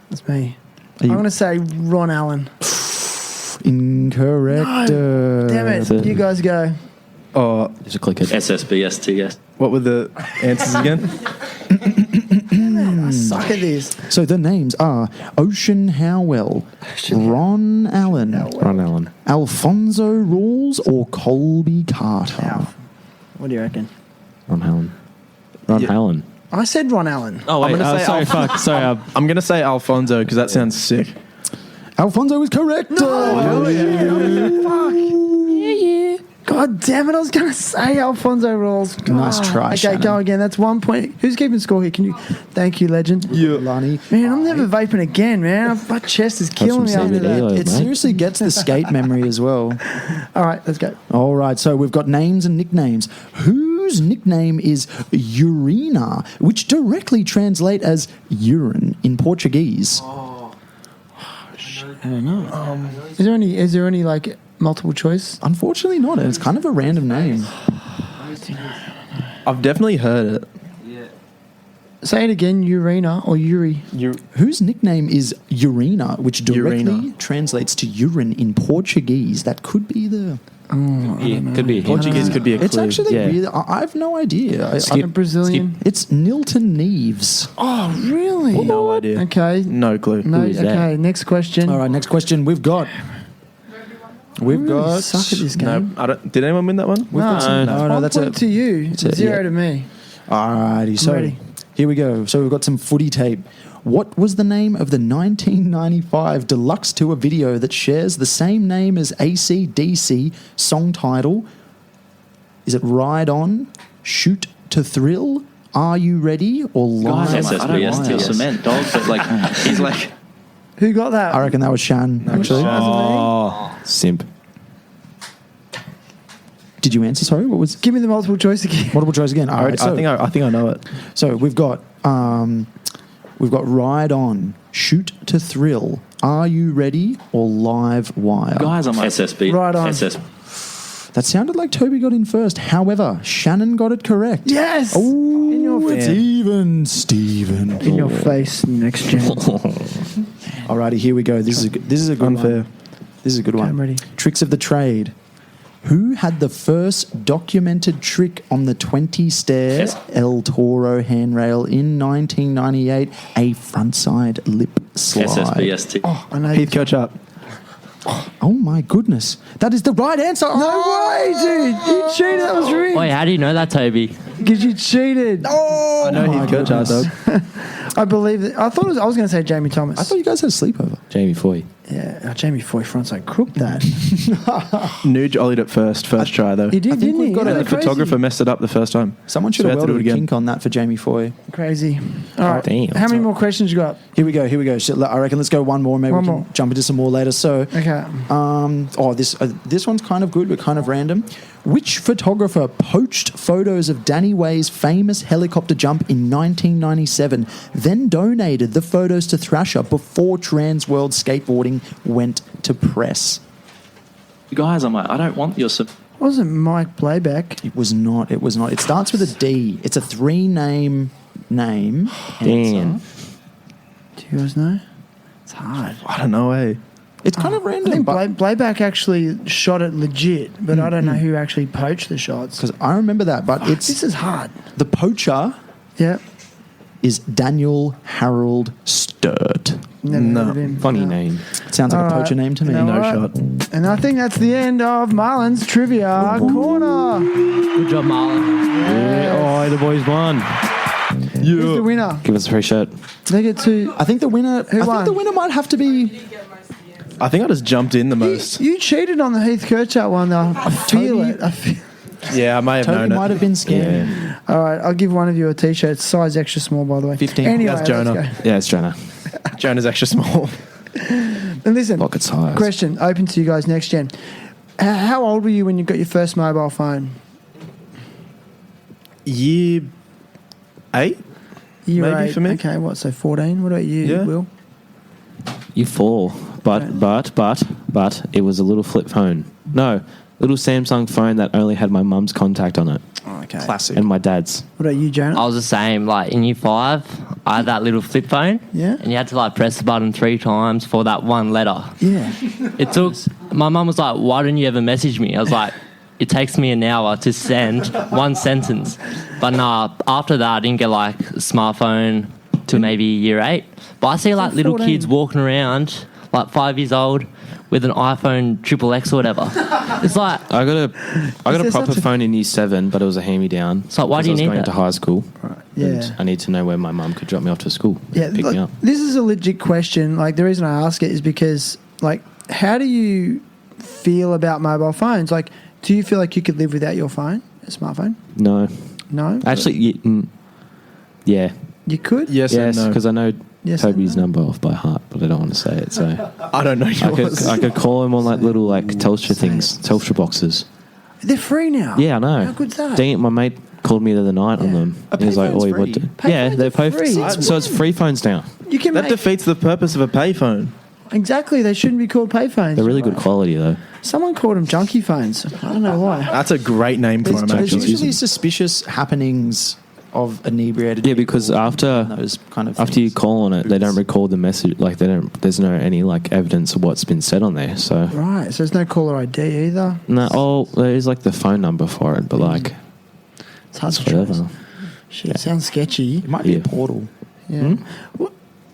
That's me. Are you- I'm going to say Ron Allen. Incorrect. Damn it. You guys go. Oh, Just click it. SSBSTS. what were the answers again? I suck at this. So the names are Ocean Howell, Ron Allen, Ron Allen. Alfonso Rawls, or Colby Carter. What do you reckon? Ron Allen. Ron Yeah. Allen. I said Ron Allen. Oh, wait. gonna say Sorry, fuck. Sorry. I'm going to say Alfonso because that sounds sick. Alfonso is correct. God damn it, I was going to say Alfonso Rawls. Nice try, Okay, Shannon. go again. That's 1 point. Who's keeping score here? Can you? Thank you, legend. Lonnie. Man, I'm never vaping again, man. My chest is killing me some after CBD that. oil. It seriously gets the skate memory as well. All right, let's go. All right, so we've got names and nicknames. Whose nickname is Urina, which directly translate as urine in Portuguese? Is there any like multiple choice? Unfortunately not. It's kind of a random name. I've definitely heard it. Say it again, Urina or Yuri. Whose nickname is Urina, which directly Urina. translates to urine in Portuguese? That could be the... Yeah, could be a hint. Portuguese could be a clue. It's actually Yeah. really... I have no idea. A Brazilian. It's Nilton Neves. Oh, really? No idea. Okay. No clue. No. is that? Okay. Next question. All right, next question. We've got... I really suck at this No, game. I don't. Did anyone win that one? No, One that's point it. to you. That's it, Zero yeah. to me. Alrighty, so ready. here we go. So we've got some footy tape. What was the name of the 1995 deluxe tour video that shares the same name as AC/DC song title? Is it Ride On, Shoot to Thrill, Are You Ready, or Live? Guys, I'm like, I don't want your cement, dog, but like, he's like, Who got that? I reckon that was Shan, actually. Oh, simp. Did you answer? Sorry, what was Give me the multiple choice again. multiple choice again? All right, so, I think I know it. so we've got Ride On, Shoot to Thrill, Are You Ready, or Live Wire? guys, I'm like, SSB. Right on. That sounded like Toby got in first. However, Shannon got it correct. Yes. Oh, In your it's face. even, Steven. In your face, next gen. Alrighty, here we go. This is a good Unfair. one. This is a good Okay, one. I'm ready. Tricks of the trade. Who had the first documented trick on the 20-stair Yes. El Toro handrail in 1998? A frontside lip slide. SSBST. Oh, I know. Heath catch up. Oh my goodness. That is the right answer. No way, dude. You cheated. That was rigged. Wait, how do you know that, Toby? Because you cheated. Oh, I know my Heath catch up, goodness. dog. I believe that. I thought I was going to say Jamie Thomas. I thought you guys had a sleepover. Jamie Foy. Yeah, Jamie Foy frontside crooked that. Nuge ollied it first try though. He did, I think didn't we've he? got Isn't a The that crazy? photographer messed it up the first time. Someone should So we have had to do welded it a again. kink on that for Jamie Foy. Crazy. All right. Damn. How many more questions you got? Here we go. So, I reckon let's go one more. Maybe One we can more. jump into some more later. So, Okay. this one's kind of good, but kind of random. Which photographer poached photos of Danny Way's famous helicopter jump in 1997, then donated the photos to Thrasher before Trans World Skateboarding went to press? Guys, I'm like, I don't want your cement. Wasn't Mike Playback? It was not. It starts with a D. It's a 3-name name. Damn. Do you guys know? It's hard. I don't know, eh? It's kind of I random. think But Blayback actually shot it legit, but I don't know who actually poached the shots. because I remember that, but This it's is hard. the poacher Yeah. is Daniel Harold Sturt. Never No. heard of him. Funny No. name. Sounds like All a poacher right. name to me. You know No what? shot. And I think that's the end of Marlon's Trivia Corner. Good job, Marlon. Oh, the boys won. Who's the winner? Give us a free shirt. They get to... I think the winner. Who I won? think the winner might have to be. I think I just jumped in the most. You cheated on the Heath Kirchhoff one, though. I feel Toby- it. I feel... Yeah, I may have Toby known might it. have been scared. Yeah. All right, I'll give one of you a T-shirt. It's size extra small, by the way. 15. Anyway, That's Jonah. let's go. Yeah, it's Jonah. Jonah's extra small. And listen, Pocket size. question open to you guys next gen. How old were you when you got your first mobile phone? Year 8? Year Maybe 8. for me. Okay, what, so 14? What about you, Yeah. Will? You fall, but it was a little flip phone. No, little Samsung phone that only had my mum's contact on it Okay. Classic. and my dad's. What about you, Jonah? I was the same. Like in year 5, I had that little flip phone. Yeah? And you had to like press the button 3 times for that one letter. Yeah. It took. My mum was like, "Why didn't you ever message me?" I was like, "It takes me an hour to send one sentence." But nah, after that, I didn't get like a smartphone till maybe year 8. But I see like little 14. kids walking around, like 5 years old, with an iPhone XXX or whatever. It's like, I got a there proper such a- phone in year 7, but it was a hand-me-down. So why do you I was need going that? to high school. Yeah. And I need to know where my mum could drop me off to school. Yeah, Pick look, me up. this is a legit question. Like, the reason I ask it is because, like, how do you feel about mobile phones? Like, do you feel like you could live without your phone, a smartphone? No. No? Actually, yeah. You could? Yes, Yes, and no. because I know Yes and Toby's no. number off by heart, but I don't want to say it. So I don't know yours. I could call him on like little like Telstra things, Telstra boxes. They're free now. Yeah, I know. How good's that? Dang it, my mate called me the other night on Yeah. them. A He was like, payphone's "Oi, what?" free. do-" Payphones Yeah, they're are free. so it's free phones now. You can That make... defeats the purpose of a payphone. Exactly. They shouldn't be called payphones. They're really good Right. quality though. Someone called them junkie phones. I don't know why. That's a great name for There's, him, there's actually. usually suspicious happenings of inebriated. Yeah, because people after and those kind of you things. call on it, they don't record the message. Like they don't. There's no any like evidence of what's been said on there. So Right. So there's no caller ID either. no. Oh, there is like the phone number for it, but like It's hard it's to trace. whatever. Shit, sounds sketchy. It might be Yeah. a portal. Yeah. What?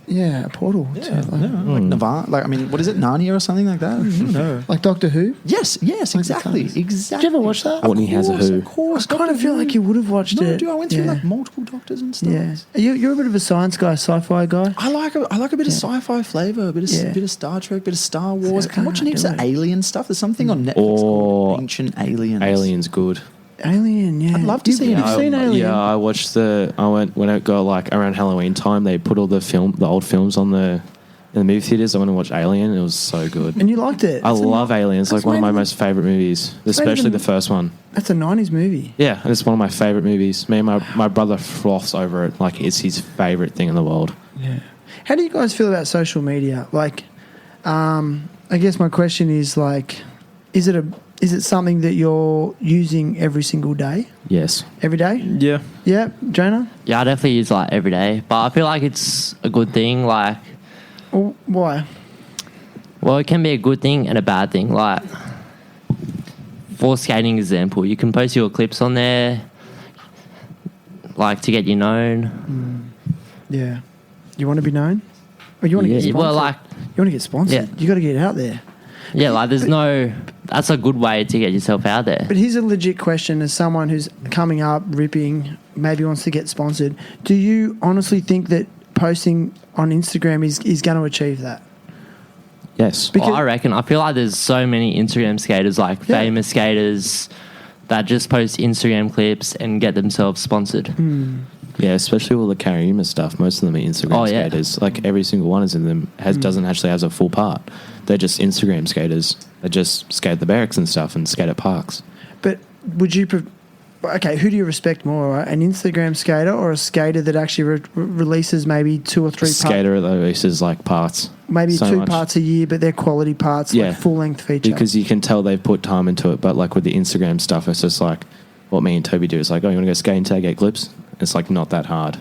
Yeah, a portal. too, like, Like Nirvana. Like, I mean, what is it, Narnia or something like that? No. like Doctor Who. Yes, exactly. Did Exactly. you ever watch that? Courtney has a Who. Of course. I kind of feel like you would have watched No, it. dude, I went through yeah. like multiple doctors and stuff. Yeah. You're a bit of a science guy, sci-fi guy. I like a bit of Yeah. sci-fi flavor, a bit of Yeah. bit of Star Trek, bit of Star Wars. I I'm watching heaps of can't do it. alien stuff. There's something on Netflix Or called Ancient Aliens. Aliens good. Alien, yeah. I'd love to see it. You've seen Alien? Yeah, I watched I went when it got like around Halloween time. They put all the old films on in the movie theaters. I went and watched Alien. And it was so good. And you liked it. I It's a love Aliens. that's Like one of my made in- most favorite movies, made especially in- the first one. That's a 90s movie. Yeah, and it's one of my favorite movies. Me and my brother froths over it. Like it's his favorite thing in the world. Yeah. How do you guys feel about social media? Like, I guess my question is like, is it something that you're using every single day? Yes. Every day? Yeah. Yeah, Jonah? yeah, I definitely use like every day. But I feel like it's a good thing. Like, Well, why? well, it can be a good thing and a bad thing. Like, for skating example, you can post your clips on there, like to get you known. Yeah. You want to be known? Or you want to get Yeah. sponsored? Well, like, you want to get sponsored? Yeah. You got to get out there. yeah, like there's no. That's a good way to get yourself out there. But here's a legit question as someone who's coming up, ripping, maybe wants to get sponsored. Do you honestly think that posting on Instagram is going to achieve that? Yes. Because- I reckon. I feel like there's so many Instagram skaters, like Yeah. famous skaters, that just post Instagram clips and get themselves sponsored. Yeah, especially all the Karima stuff. Most of them are Instagram Oh, yeah. skaters. Like every single one of them doesn't actually has a full part. They're just Instagram skaters. They just skate the barracks and stuff and skate at parks. But would you... Okay, who do you respect more, right? An Instagram skater or a skater that actually releases maybe 2 or 3 Skater at least is like parts. maybe so 2 much. parts a year, but they're quality parts, Yeah. like full-length feature. Because you can tell they've put time into it. But like with the Instagram stuff, it's just like what me and Toby do. It's like, oh, you want to go skating today, get clips? It's like not that hard.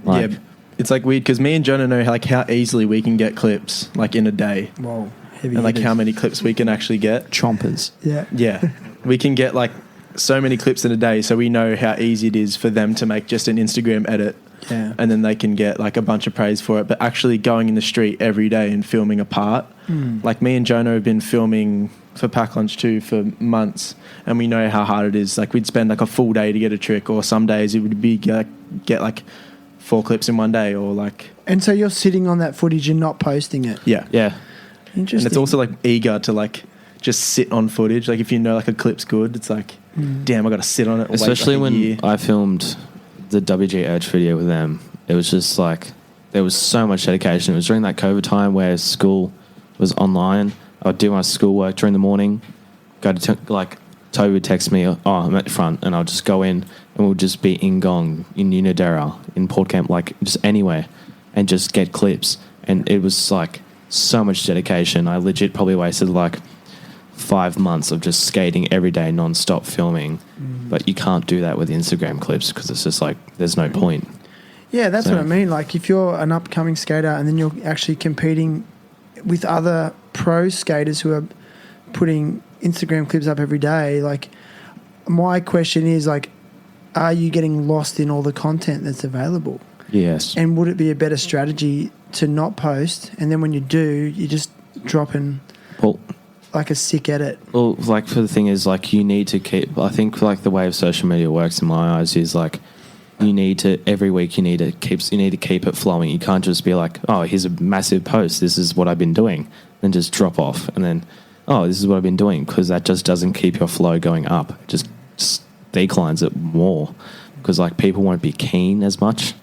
Like, Yeah. it's like weird because me and Jonah know like how easily we can get clips like in a day, Whoa, heavy and like hitters. how many clips we can actually get. Chompers. Yeah. Yeah, we can get like so many clips in a day, so we know how easy it is for them to make just an Instagram edit. Yeah. And then they can get like a bunch of praise for it. But actually going in the street every day and filming a part, like me and Jonah have been filming for Pack Lunch 2 for months, and we know how hard it is. Like we'd spend like a full day to get a trick, or some days it would be get like 4 clips in one day, or like. And so you're sitting on that footage and not posting it. Yeah. Yeah. Interesting. And it's also like eager to like just sit on footage. Like if you know like a clip's good, it's like, damn, I got to sit on it. And Especially wait like a when year. I filmed the WG Urge video with them, it was just like there was so much dedication. It was during that COVID time where school was online. I would do my schoolwork during the morning, go to like Tobi would text me, oh, I'm at the front, and I'll just go in and we'll just be in Gong, in Unadera, in Port Camp, like just anywhere, and just get clips. And it was like so much dedication. I legit probably wasted like 5 months of just skating every day, non-stop filming. But you can't do that with Instagram clips because it's just like there's no point. Yeah, that's So- what I mean. Like if you're an upcoming skater and then you're actually competing with other pro skaters who are putting Instagram clips up every day, like my question is like, are you getting lost in all the content that's available? Yes. And would it be a better strategy to not post, and then when you do, you just drop in Well, like a sick edit? Well, like for the thing is like you need to keep. I think like the way of social media works in my eyes is like you need to every week you need to keep it flowing. You can't just be like, oh, here's a massive post. This is what I've been doing, and just drop off, and then oh, this is what I've been doing, because that just doesn't keep your flow going up. It just declines it more because like people won't be keen as much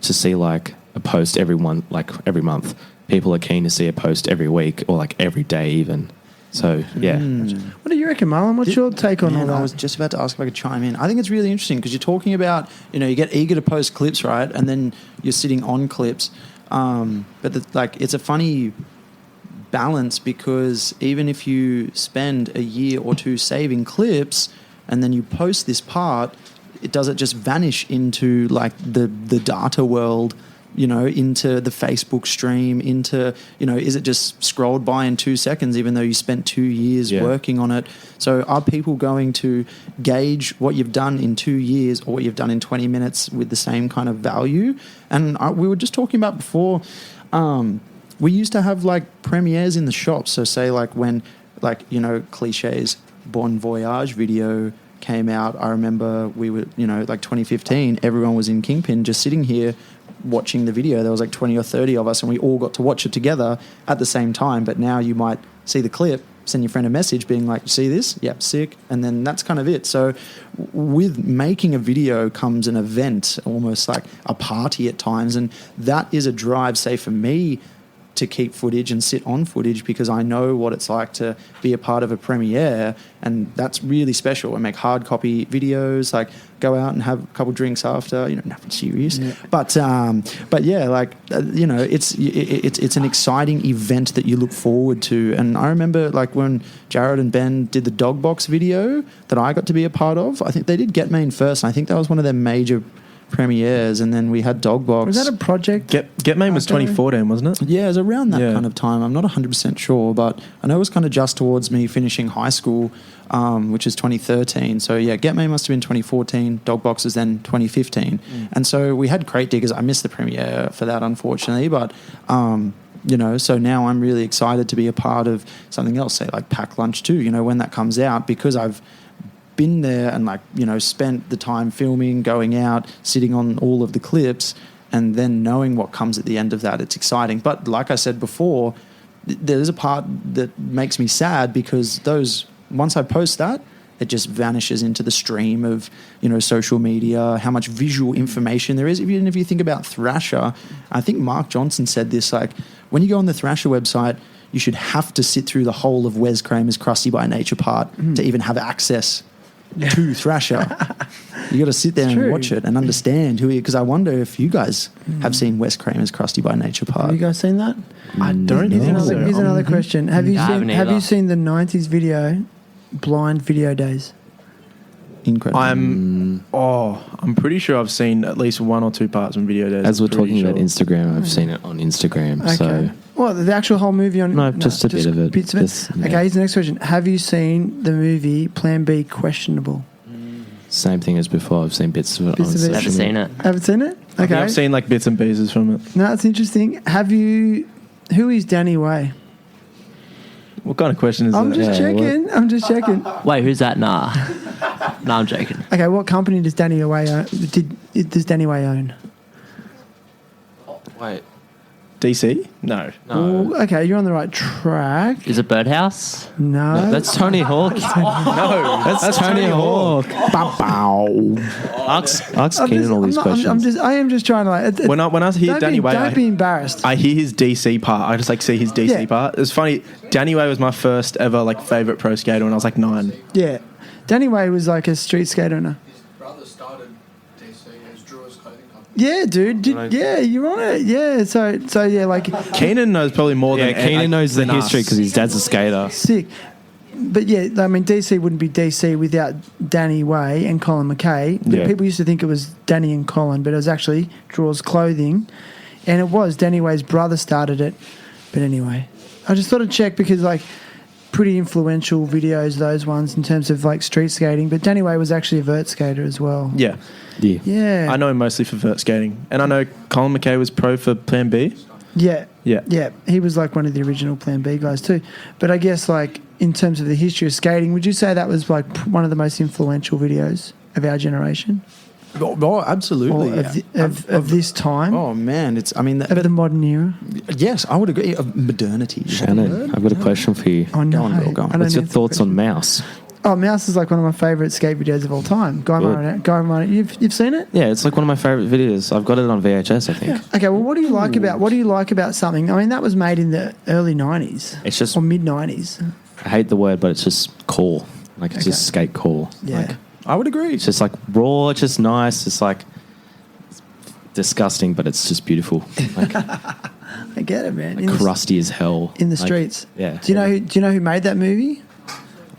to see like a post every month. People are keen to see a post every week or like every day even. So yeah. What do you reckon, Marlon? What's your take on all Man, that? I was just about to ask if I could chime in. I think it's really interesting because you're talking about, you get eager to post clips, right? And then you're sitting on clips. But it's a funny balance because even if you spend a year or two saving clips and then you post this part, does it just vanish into like the data world, into the Facebook stream, into, is it just scrolled by in 2 seconds, even though you spent 2 years working on it? So are people going to gauge what you've done in 2 years or what you've done in 20 minutes with the same kind of value? And we were just talking about before, we used to have like premieres in the shop. So say like when cliches, Bon Voyage video came out, I remember we were, like 2015, everyone was in Kingpin just sitting here watching the video. There was like 20 or 30 of us and we all got to watch it together at the same time. But now you might see the clip, send your friend a message being like, see this? Yep, sick. And then that's kind of it. So with making a video comes an event, almost like a party at times. And that is a drive, say for me, to keep footage and sit on footage because I know what it's like to be a part of a premiere, and that's really special. I make hard copy videos, like go out and have a couple drinks after, nothing serious. Yeah. But yeah, like it's an exciting event that you look forward to. And I remember like when Jared and Ben did the dog box video that I got to be a part of. I think they did Get Main first, and I think that was one of their major premieres, and then we had Dogbox. Was that a project? Get Main was 2014, wasn't it? Yeah, it was around that kind of time. I'm not 100% sure, but I know it was kind of just towards me finishing high school, which is 2013. So yeah, Get Main must have been 2014. Dogbox is then 2015. And so we had Crate Diggers. I missed the premiere for that, unfortunately, but so now I'm really excited to be a part of something else, say like Pack Lunch 2, when that comes out, because I've been there and spent the time filming, going out, sitting on all of the clips, and then knowing what comes at the end of that. It's exciting. But like I said before, there's a part that makes me sad because once I post that, it just vanishes into the stream of, social media, how much visual information there is. Even if you think about Thrasher, I think Mark Johnson said this, like when you go on the Thrasher website, you should have to sit through the whole of Wes Kramer's Krusty by Nature part to even have access to Thrasher. You got to sit there and watch it and understand who he. Because I wonder if you guys have seen Wes Kramer's Krusty by Nature part. Have you guys seen that? I don't Here's think so. Here's another question. Have you I haven't seen either. the 90s video, Blind Video Days? incredible. I'm pretty sure I've seen at least 1 or 2 parts on Video Days. As we're I'm pretty talking about sure. Instagram, I've seen it on Instagram. Okay. So What, the actual whole movie on? No, just a bit of it. Bits of it. Just, yeah. Okay, here's the next question. Have you seen the movie Plan B Questionable? same thing as before. I've seen bits of it Bits on of it. social Never seen media. it. Haven't seen it? I think Okay. I've seen like bits and pieces from it. No, it's interesting. Have you... Who is Danny Way? What kind of question is I'm that? just Yeah, checking. I'm just checking. Wait, who's that? Nah. Nah, I'm joking. Okay, what company does Danny Way own? Does Danny Way own? Wait, DC? No. Ooh, okay, you're on the right track. Is it Birdhouse? No. that's Tony Hawk. No, That's Tony Hawk. Ask Keenan all these questions. I am just trying to like. When I hear Danny Way, don't be embarrassed. I hear his DC part. I just like see his DC Yeah. part. It's funny. Danny Way was my first ever like favorite pro skater when I was like 9. Yeah, Danny Way was like a street skater. His brother started DC as Drew's clothing company. Yeah, dude. Yeah, you're on it. Yeah, so yeah, like Keenan knows probably more Yeah, than Keenan knows the than us. history because his dad's a skater. sick. But yeah, I mean, DC wouldn't be DC without Danny Way and Colin McKay. Yeah. People used to think it was Danny and Colin, but it was actually Draw's Clothing, and it was Danny Way's brother started it. But anyway, I just thought I'd check because like pretty influential videos, those ones in terms of like street skating. But Danny Way was actually a vert skater as well. Yeah, Yeah. Yeah, I know him mostly for vert skating, and I know Colin McKay was pro for Plan B. Yeah. Yeah. Yeah, he was like one of the original Plan B guys too. But I guess like in terms of the history of skating, would you say that was like one of the most influential videos of our generation? Oh, absolutely. Or of this time? Oh man, it's. I mean, Of the modern era? yes, I would agree. Of modernity. Shannon, I've got a question for you. Oh, no. Go on, Bill, go on. I don't What's your answer thoughts questions. on Mouse? Oh, Mouse is like one of my favourite skate videos of all time. Guy Miner. You've seen it? Yeah, it's like one of my favorite videos. I've got it on VHS, I think. Okay, well, what do you like about something? I mean, that was made in the early 90s. It's just, Or mid 90s. I hate the word, but it's just cool. Like, it's just skate cool. Yeah. Like, I would agree. it's just like raw, it's just nice. It's like disgusting, but it's just beautiful. Like, I get it, man. crusty as hell. In the Like, streets. Yeah. Do you know who made that movie?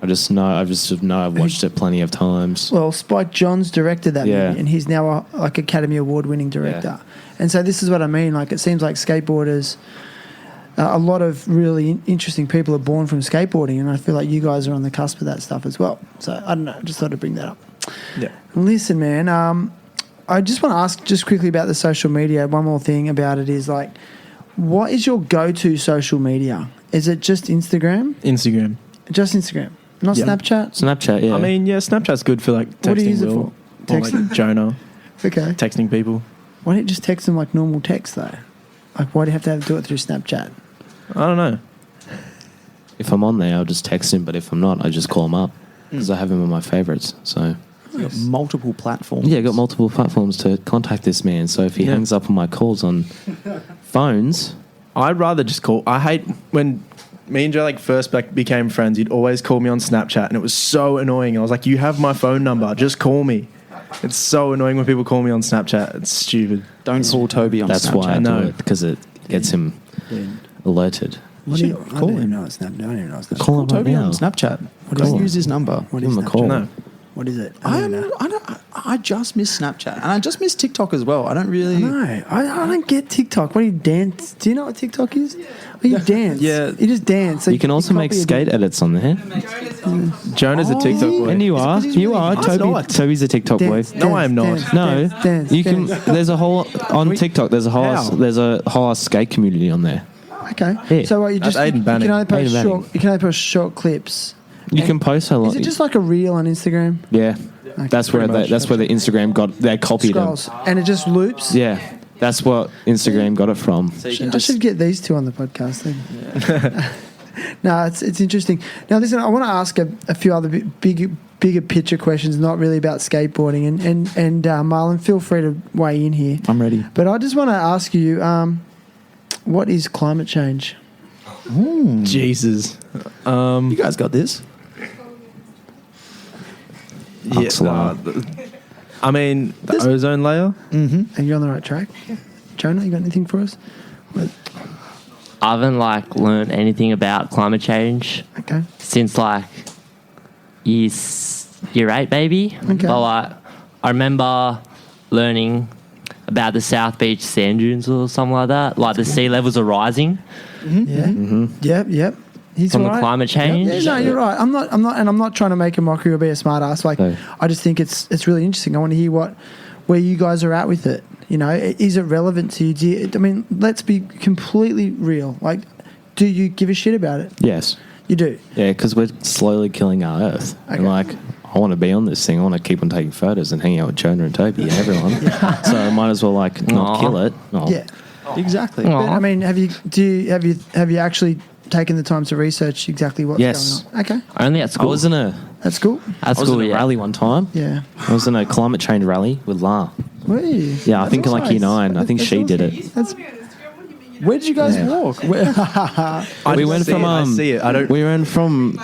I just know I've watched it plenty of times. Well, Spike Jonze directed that Yeah. movie, and he's now a Academy Award winning director. And so this is what I mean. Like, it seems like skateboarders, a lot of really interesting people are born from skateboarding, and I feel like you guys are on the cusp of that stuff as well. So I don't know. Just thought I'd bring that up. Yeah. Listen, man. I just want to ask just quickly about the social media. One more thing about it is like, what is your go-to social media? Is it just Instagram? Instagram. Just Instagram, not Yeah. Snapchat. Snapchat, yeah. I mean, yeah, Snapchat's good for like texting What do you use it Will. for? Or like Texting? Jonah, Okay. texting people. Why don't you just text them like normal text though? Like, why do you have to do it through Snapchat? I don't know. If I'm on there, I'll just text him. But if I'm not, I just call him up because I have him on my favorites. So You've got multiple platforms. yeah, I got multiple platforms to contact this man. So if he hangs up on my calls on phones, I'd rather just call. I hate when me and Joe like first became friends. He'd always call me on Snapchat, and it was so annoying. I was like, "You have my phone number. Just call me." It's so annoying when people call me on Snapchat. It's stupid. Don't call Toby on that's Snapchat. why I No. do it because it gets him alerted. What do you Call I don't him. even know it's Snapchat. I don't even know it's Snapchat. Call him right Toby now. on Snapchat. What Don't is it? use his number. What Give is him a Snapchat? call. No. What is it? I don't know. I just miss Snapchat, and I just miss TikTok as well. I don't really. No, I don't get TikTok. What do you dance? Do you know what TikTok is? Well, you dance. Yeah. You just dance. So You can also make copy a skate edits on there. Jonah's a TikTok he? boy. And you are. he's You really are. good. Toby, Toby's a TikTok boy. dance, No, I am not. dance, No, dance, you can. dance. There's a whole on TikTok. There's a How? whole skate community on there. Okay. Yeah. So what you That's just Aiden you Banning. can only post Aiden Banning. short. You can only post short clips. You can post a lot. Is it just like a reel on Instagram? Yeah, that's where pretty much. that's where the Instagram got. They copied them. Scrolls and it just loops. Yeah, that's what Instagram got it from. So you can I just should get these two on the podcast then. No, it's interesting. Now, listen, I want to ask a few other bigger picture questions, not really about skateboarding. And Marlon, feel free to weigh in here. I'm ready. But I just want to ask you, what is climate change? Jesus. You guys got this. Yeah, Oxalate. I mean, the ozone layer. And you're on the right track. Jonah, you got anything for us? I haven't like learned anything about climate change Okay. since like year year 8 maybe. Okay. But like, I remember learning about the South Beach sand dunes or something like that. Like the sea levels are rising. Yeah. Yep. He's From the right. climate change? Yeah, no, you're right. I'm not trying to make a mockery or be a smart ass. Like, No. I just think it's really interesting. I want to hear where you guys are at with it. You know, is it relevant to you? I mean, let's be completely real. Like, do you give a shit about it? Yes. You do. Yeah, because we're slowly killing our Earth. Okay. And like, I want to be on this thing. I want to keep on taking photos and hanging out with Jonah and Tobi and everyone. So I might as well like not Aw. kill it. Oh. Yeah. Exactly. But, I mean, have you actually taken the time to research exactly what's Yes. going on? Okay, Only at I school. was in a that's cool. At I was school, in a yeah. rally one time. Yeah. I was in a climate change rally with La. Wee. Yeah, I That's think in like year nice. 9. I think That's she did awesome. it. That's, Where did you guys Yeah. walk? We went from I see it. I don't. we went from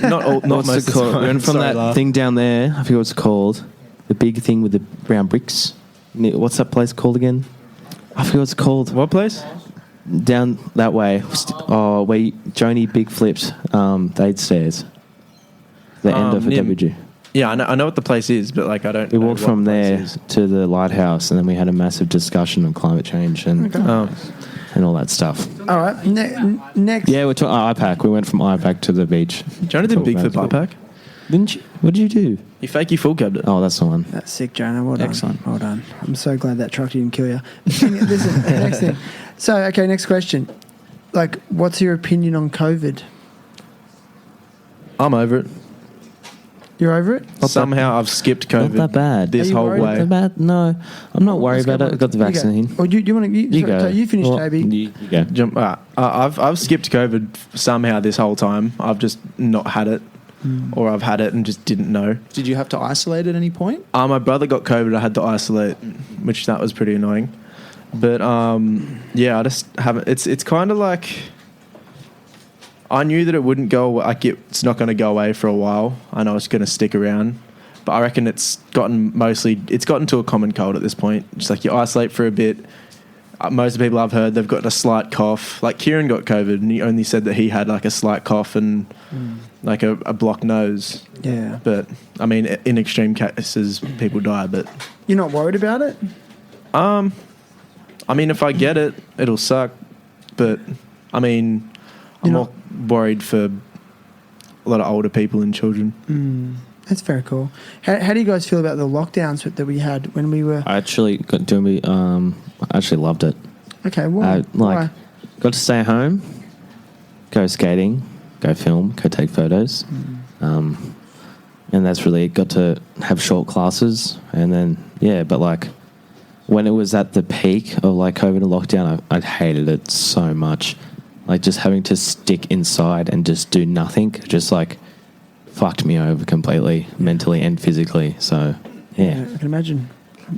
Not all. Not what's most it of called? the time. We went from Sorry, that La. thing down there. I forget what it's called. The big thing with the brown bricks. What's that place called again? I forget what it's called. What place? Down that way. Where Joni big flipped the 8 stairs. The end of a near- WG. Yeah, I know what the place is, but like I don't. We know walked what from the place there is. to the lighthouse, and then we had a massive discussion on climate change and and all that stuff. all right. Next. Yeah, we're talking IPAC. We went from IPAC to the beach. Jonah did big flip iPack. Didn't you? What did you do? You fakey full cabbed it. Oh, that's the one. That's sick, Jonah. Well done. Excellent. Well done. I'm so glad that truck didn't kill you. Listen, next thing. So, okay, next question. Like, what's your opinion on COVID? I'm over it. You're over it? Somehow I've skipped COVID. Not that bad. This Are you whole worried? Not that way. bad. No, I'm not worried about it. I got the vaccine. Or you want to? You go. You finish, Well, Toby. You go. Jump, I've skipped COVID somehow this whole time. I've just not had it, or I've had it and just didn't know. Did you have to isolate at any point? My brother got COVID. I had to isolate, which that was pretty annoying. But yeah, I just haven't. It's kind of like I knew that it wouldn't go. Like it's not going to go away for a while. I know it's going to stick around. But I reckon it's gotten to a common cold at this point. Just like you isolate for a bit. Most of the people I've heard, they've got a slight cough. Like Kieran got COVID and he only said that he had like a slight cough and like a blocked nose. Yeah. But I mean, in extreme cases, people die. But You're not worried about it? I mean, if I get it, it'll suck. But I mean, I'm You're more worried for a lot of older people and children. That's very cool. How do you guys feel about the lockdowns that we had when we were? I actually I actually loved it. Okay, why? Why? Got to stay home, go skating, go film, go take photos, and that's really it. Got to have short classes, and then but like when it was at the peak of like COVID and lockdown, I hated it so much. Like just having to stick inside and just do nothing, just like fucked me over completely, mentally and physically. So yeah. I can imagine.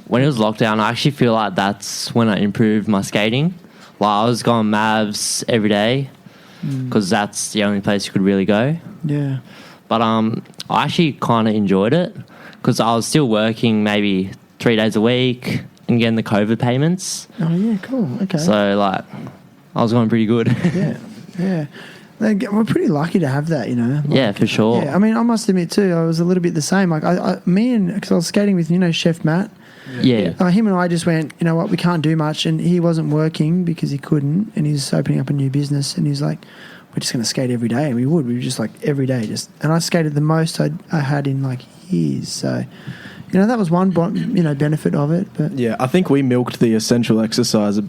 When it was lockdown, I actually feel like that's when I improved my skating. Like I was going Mavs every day because that's the only place you could really go. Yeah. But I actually kind of enjoyed it because I was still working maybe 3 days a week and getting the COVID payments. Oh yeah, cool. Okay. So like I was going pretty good. Yeah. We're pretty lucky to have that, you know. Yeah, for sure. Yeah, I mean, I must admit too, I was a little bit the same. Like because I was skating with Chef Matt. Yeah. Him and I just went, you know what, we can't do much, and he wasn't working because he couldn't, and he's opening up a new business, and he's like, we're just going to skate every day, and we were just like every day, and I skated the most I had in like years. So, that was one benefit of it. But Yeah, I think we milked the essential exercise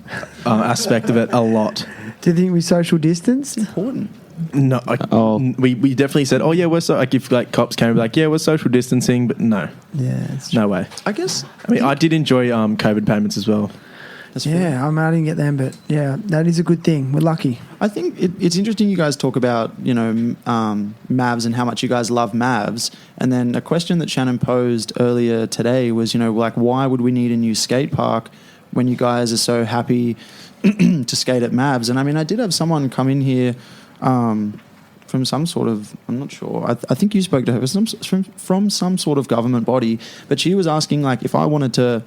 aspect of it a lot. do you think we social distanced? Important. No, we definitely said, oh yeah, we're if like cops came, like yeah, we're social distancing, but no, Yeah, it's true. no way. I guess. I mean, I did enjoy COVID payments as well. That's fair. Yeah, I didn't get them, but yeah, that is a good thing. We're lucky. I think it's interesting you guys talk about, Mavs and how much you guys love Mavs. And then a question that Shannon posed earlier today was, like, why would we need a new skate park when you guys are so happy to skate at Mavs? And I mean, I did have someone come in here from some sort of, I'm not sure, I think you spoke to her from some sort of government body, but she was asking, like, if I wanted to,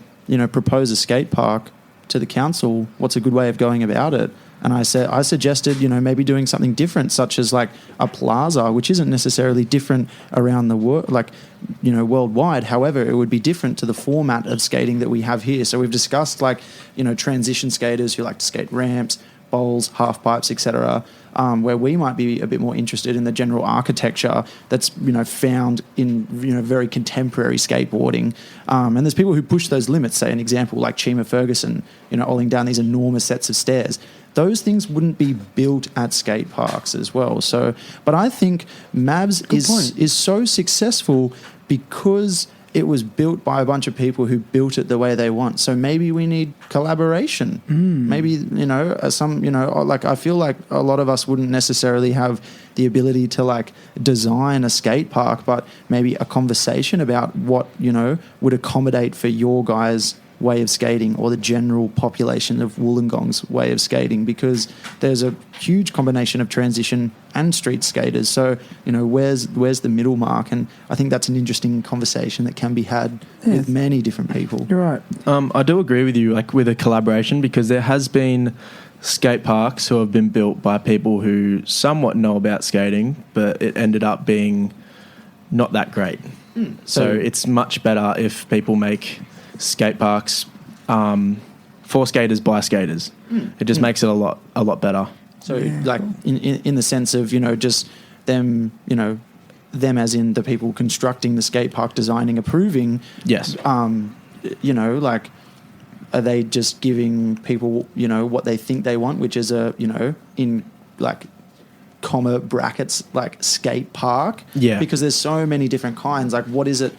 propose a skate park to the council, what's a good way of going about it? And I suggested, maybe doing something different, such as like a plaza, which isn't necessarily different around the world, worldwide. However, it would be different to the format of skating that we have here. So we've discussed transition skaters who like to skate ramps, bowls, half pipes, etc. Where we might be a bit more interested in the general architecture that's found in very contemporary skateboarding. And there's people who push those limits. Say an example like Chima Ferguson, olling down these enormous sets of stairs. Those things wouldn't be built at skate parks as well. So, but I think Mavs is so successful because it was built by a bunch of people who built it the way they want. So maybe we need collaboration. Maybe, I feel like a lot of us wouldn't necessarily have the ability to design a skate park, but maybe a conversation about what, would accommodate for your guys' way of skating or the general population of Wollongong's way of skating, because there's a huge combination of transition and street skaters. So, where's the middle mark? And I think that's an interesting conversation that can be had with many different people. You're right. I do agree with you, with a collaboration, because there has been skate parks who have been built by people who somewhat know about skating, but it ended up being not that great. So it's much better if people make skate parks for skaters by skaters. It just makes it a lot better. So in the sense of just them them as in the people constructing the skate park, designing, approving. Yes. Are they just giving people what they think they want, which is in comma brackets skate park? Yeah. Because there's so many different kinds. What is it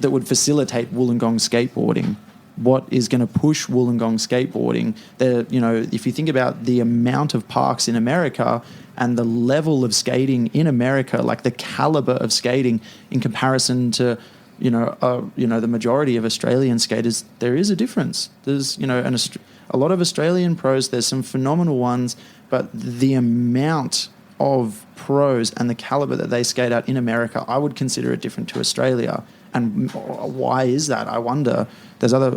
that would facilitate Wollongong skateboarding? What is going to push Wollongong skateboarding? If you think about the amount of parks in America and the level of skating in America, the caliber of skating in comparison to the majority of Australian skaters, there is a difference. There's a lot of Australian pros. There's some phenomenal ones, but the amount of pros and the caliber that they skate at in America, I would consider it different to Australia. And why is that? I wonder. There's other,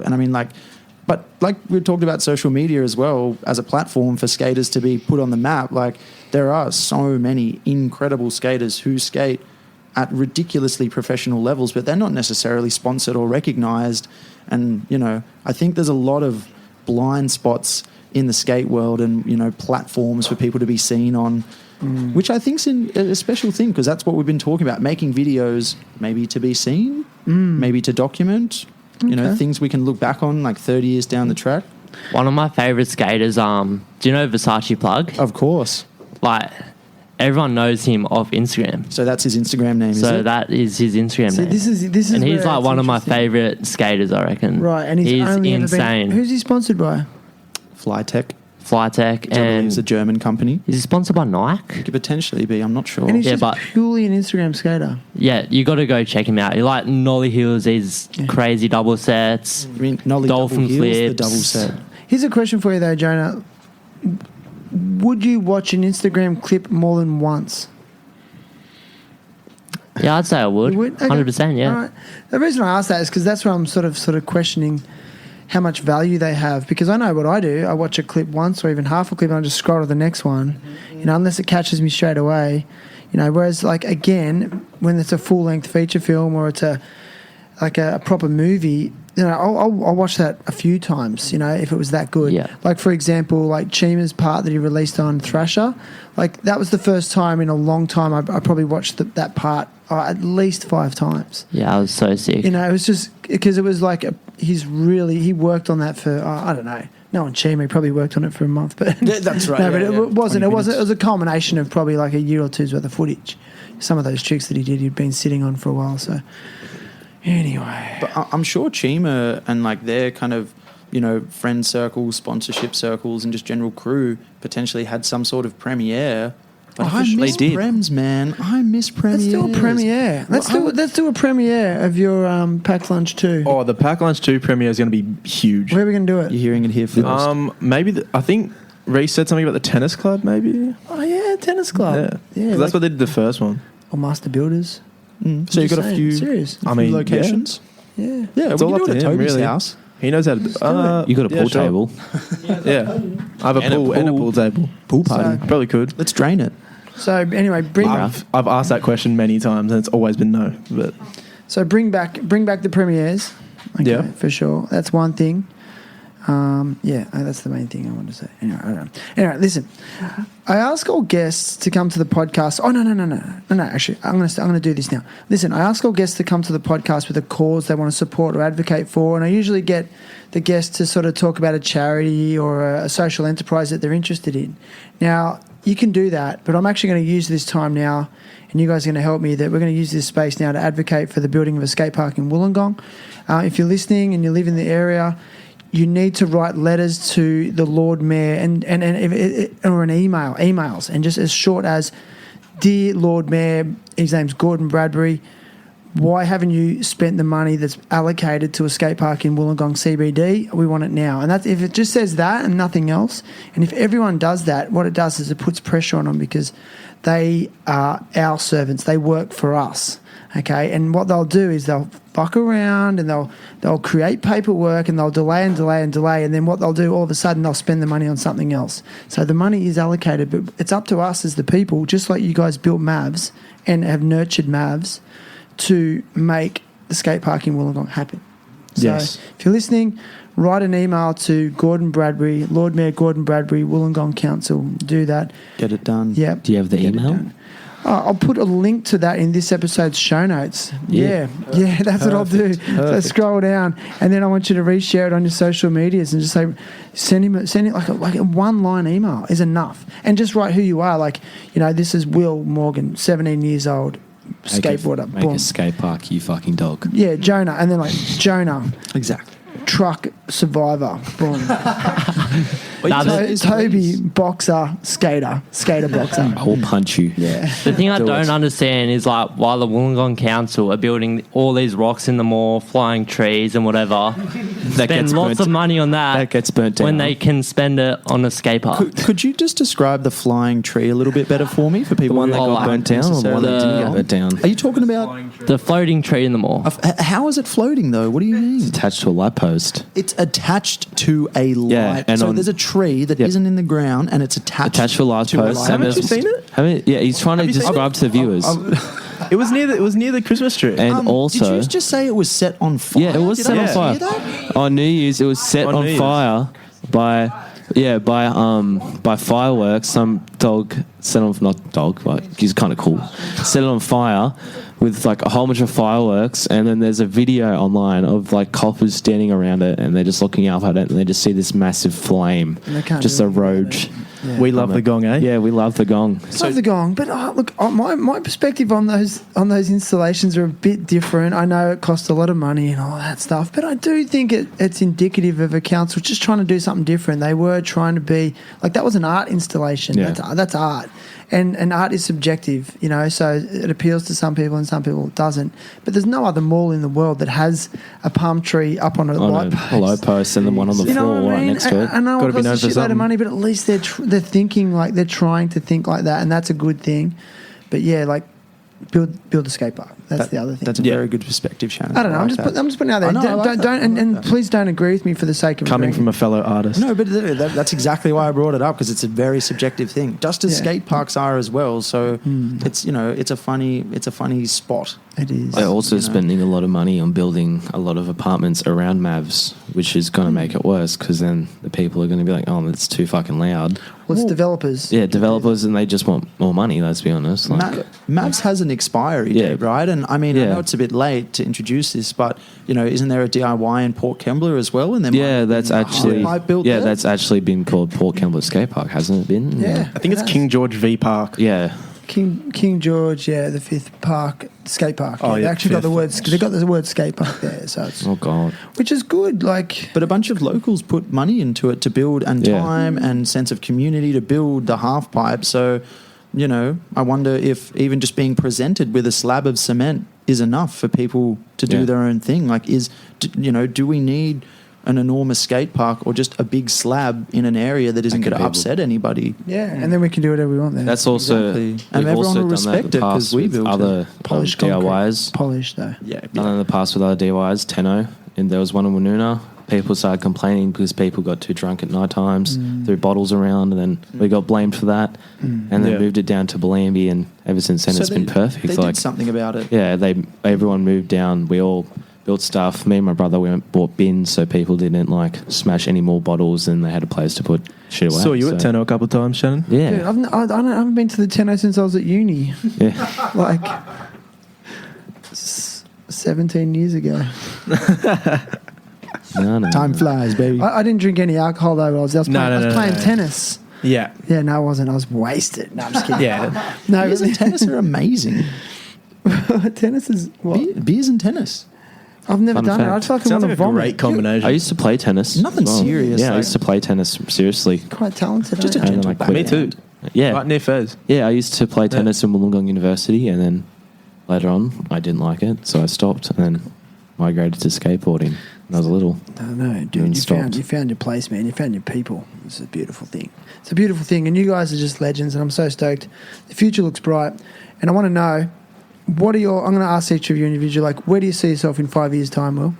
but we talked about social media as well as a platform for skaters to be put on the map. There are so many incredible skaters who skate at ridiculously professional levels, but they're not necessarily sponsored or recognized. And, I think there's a lot of blind spots in the skate world and, platforms for people to be seen on, which I think's a special thing, because that's what we've been talking about, making videos maybe to be seen, maybe to document, things we can look back on 30 years down the track. One of my favourite skaters, do you know Versace Plug? Of course. Everyone knows him off Instagram. So that's his Instagram name, is it? So that is his Instagram name. This is and he's where one of my interesting. favourite skaters, I reckon. Right, and he's only insane. Who's he sponsored by? Flytech. Flytech, And it's a German company. Is he sponsored by Nike? Could potentially be, I'm not sure. And he's just purely an Instagram skater. Yeah, you got to go check him out. He nollie heels, these crazy double sets, I mean, nollie dolphin double heels, the flips. double set. Here's a question for you though, Jonah. Would you watch an Instagram clip more than once? Yeah, I'd say I would. You would? Okay. 100%, yeah. All right. The reason I ask that is because that's where I'm sort of questioning how much value they have, because I know what I do. I watch a clip once or even half a clip and I just scroll to the next one, unless it catches me straight away. Whereas again, when it's a full-length feature film or it's a proper movie, I'll watch that a few times, if it was that good. Yeah. For example, Chima's part that he released on Thrasher, that was the first time in a long time I probably watched that part at least 5 times. Yeah, I was so sick. It was just because it was he worked on that for, I don't know. No one Chima, he probably worked on it for a month. But that's right. No, but it wasn't. It was a culmination of probably a year or two's worth of footage. Some of those tricks that he did, he'd been sitting on for a while. So anyway. But I'm sure Chima and their kind of, friend circles, sponsorship circles and just general crew potentially had some sort of premiere. But I miss prems, man. I miss premieres. Let's do a premiere. Let's do a premiere of your Pack Lunch 2. Oh, the Pack Lunch 2 premiere is going to be huge. Where are we going to do it? You're hearing it here first. Maybe I think Reece said something about the tennis club. Maybe. Oh yeah, tennis club. Yeah, 'cause that's what they did the first one. Or Master Builders. So you've got a few serious. locations. Yeah. Yeah, It's we all can do up it to at him, Tobi's really. house. He knows how to. You got a pool sure. table. Yeah, I have a And a pool and a pool. pool table. Pool party. Probably could. Let's drain it. So anyway, I've asked that question many times and it's always been no. But bring back the premieres. Okay, Yeah. for sure. That's one thing. That's the main thing I want to say. Anyway, I don't know. Anyway, listen. I ask all guests to come to the podcast. Oh no! Actually, I'm gonna do this now. Listen, I ask all guests to come to the podcast with a cause they want to support or advocate for, and I usually get the guests to sort of talk about a charity or a social enterprise that they're interested in. Now, you can do that, but I'm actually going to use this time now, and you guys are going to help me. That we're going to use this space now to advocate for the building of a skate park in Wollongong. If you're listening and you live in the area, you need to write letters to the Lord Mayor or emails, and just as short as, "Dear Lord Mayor," his name's Gordon Bradbury, "why haven't you spent the money that's allocated to a skate park in Wollongong CBD? We want it now." And that's, if it just says that and nothing else, and if everyone does that, what it does is it puts pressure on them, because they are our servants. They work for us. Okay, and what they'll do is they'll fuck around and they'll create paperwork and they'll delay, and then what they'll do, all of a sudden they'll spend the money on something else. So the money is allocated, but it's up to us as the people, just like you guys built Mavs and have nurtured Mavs, to make the skate park in Wollongong happen. So Yes. if you're listening, write an email to Gordon Bradbury, Lord Mayor Gordon Bradbury, Wollongong Council. Do that. Get it done. Yep. Do you have the Get it email? done. I'll put a link to that in this episode's show notes. Yeah. Yeah, that's what I'll do. So Perfect. scroll down, and then I want you to reshare it on your social medias and just say, send it like a one-line email is enough, and just write who you are. Like, this is Will Morgan, 17 years old, skateboarder. Make Boom. a skate park, you fucking dog. Yeah, Jonah, and then like Jonah, Exactly. truck survivor. Boom. Nah, Tobi, boxer, skater boxer. I will punch you. Yeah. The thing I Do don't it. understand is, like, while the Wollongong Council are building all these rocks in the mall, flying trees and whatever, That spend lots of money on that gets burnt down. when they can spend it on a skate park. Could you just describe the flying tree a little bit better for me, for people The one that who got aren't burnt down or the one that didn't get burnt down? Are you talking about The floating tree in the mall. how is it floating though? What do you mean? Attached to a light post. It's attached to a light. Yeah, and so on- there's a tree that Yep. not in the ground, and it's attached To a light to post. a light and Haven't you there's- seen it? Yeah, he's trying to you seen describe it? to the viewers. It was near the Christmas tree. And also, did you just say it was set on fire? yeah, it was Did set I on not fire. hear that? On New Year's, it was set On on New Year's. fire by fireworks. Some dog set on, not dog, but he's kind of cool. Set it on fire with like a whole bunch of fireworks, and then there's a video online of like coppers standing around it, and they're just looking up at it, and they just see this massive flame, And they can't just do a anything road. about it. Yeah. We love the gong, eh? Yeah, we love the gong. Love the gong, but look, my perspective on those installations are a bit different. I know it costs a lot of money and all that stuff, but I do think it's indicative of a council just trying to do something different. They were trying to be like, that was an art installation. Yeah. That's art, and art is subjective, so it appeals to some people and some people it doesn't. But there's no other mall in the world that has a palm tree up on a light post. A light post and then one on the You know floor what I right mean? next to it. I know Gotta it be costs known a for shitload of something. money, but at least they're thinking like, they're trying to think like that, and that's a good thing. But yeah, like build a skate park. That's the other thing. That's a Yeah. very good perspective, Shannon. I don't know. I'm just putting it out there. I know, I like that. And please don't agree with me for the sake of Coming agreeing. from a fellow artist. No, but that's exactly why I brought it up, because it's a very subjective thing. Just as Yeah. skate parks are as well. So it's it's a funny spot. It is. They're also you know. spending a lot of money on building a lot of apartments around Mavs, which is going to make it worse because then the people are going to be like, oh, it's too fucking loud. Well, it's developers. Yeah, developers, and they just want more money, let's be honest. Like, Mavs has an expiry Yeah. date, right? And I mean, I Yeah. know it's a bit late to introduce this, but isn't there a DIY in Port Kembla as well? And yeah, that's actually built there? that's actually been called Port Kembla Skate Park, hasn't it been? Yeah. I think it's King George V Park. Yeah. King George, the fifth park, skate park. Oh, they yeah, actually got the fifth. word. They got the word skate park there, so it's, Oh God. which is good. Like, But a bunch of locals put money into it to build, and Yeah. time and sense of community to build the half pipe. So, I wonder if even just being presented with a slab of cement is enough for people to do Yeah. their own thing. Like, do we need an enormous skate park or just a big slab in an area that isn't Like a going to people- upset anybody? and then we can do whatever we want there. That's also Exactly. we've And everyone also will done that in respect the it 'cause past we with built other polished DIYs. concrete. Polished though. Yeah. Done in the past with other DIYs, Tenno, and there was one in Woonona people started complaining because people got too drunk at night times, threw bottles around, and then we got blamed for that, and then Yeah. moved it down to Bellambi, and ever since then So it's been perfect. They Like, did something about it. yeah, everyone moved down. We all built stuff. Me and my brother went bought bins so people didn't like smash any more bottles, and they had a place to put shit away. Saw you at Tenno a couple of times, Shannon. Yeah, Dude, I haven't been to the Tenno since I was at uni. yeah. Like 17 years ago. No. Time flies, baby. I didn't drink any alcohol though. I was playing tennis. Yeah. Yeah, no, I wasn't. I was wasted. No, I'm just kidding. Yeah. No, Beers and tennis are amazing. tennis is what? Beers and tennis. I've never Fun done it. I fact. just feel like I Sounds want like to a vomit. great combination. I used to play tennis. Nothing as well. serious, Yeah, I like- used to play tennis seriously. Quite talented. Just a aren't you? gentle like, backhand. Me too. Yeah, Right near Fez. yeah. I used to play tennis in Wollongong University, and then later on, I didn't like it, so I stopped, and then migrated to skateboarding when I was little. No, dude, And you found your place, man. You found your people. It's a beautiful thing. It's a beautiful thing, and you guys are just legends, and I'm so stoked. The future looks bright, and I want to know, I'm going to ask each of you individually, like, where do you see yourself in 5 years' time, Will?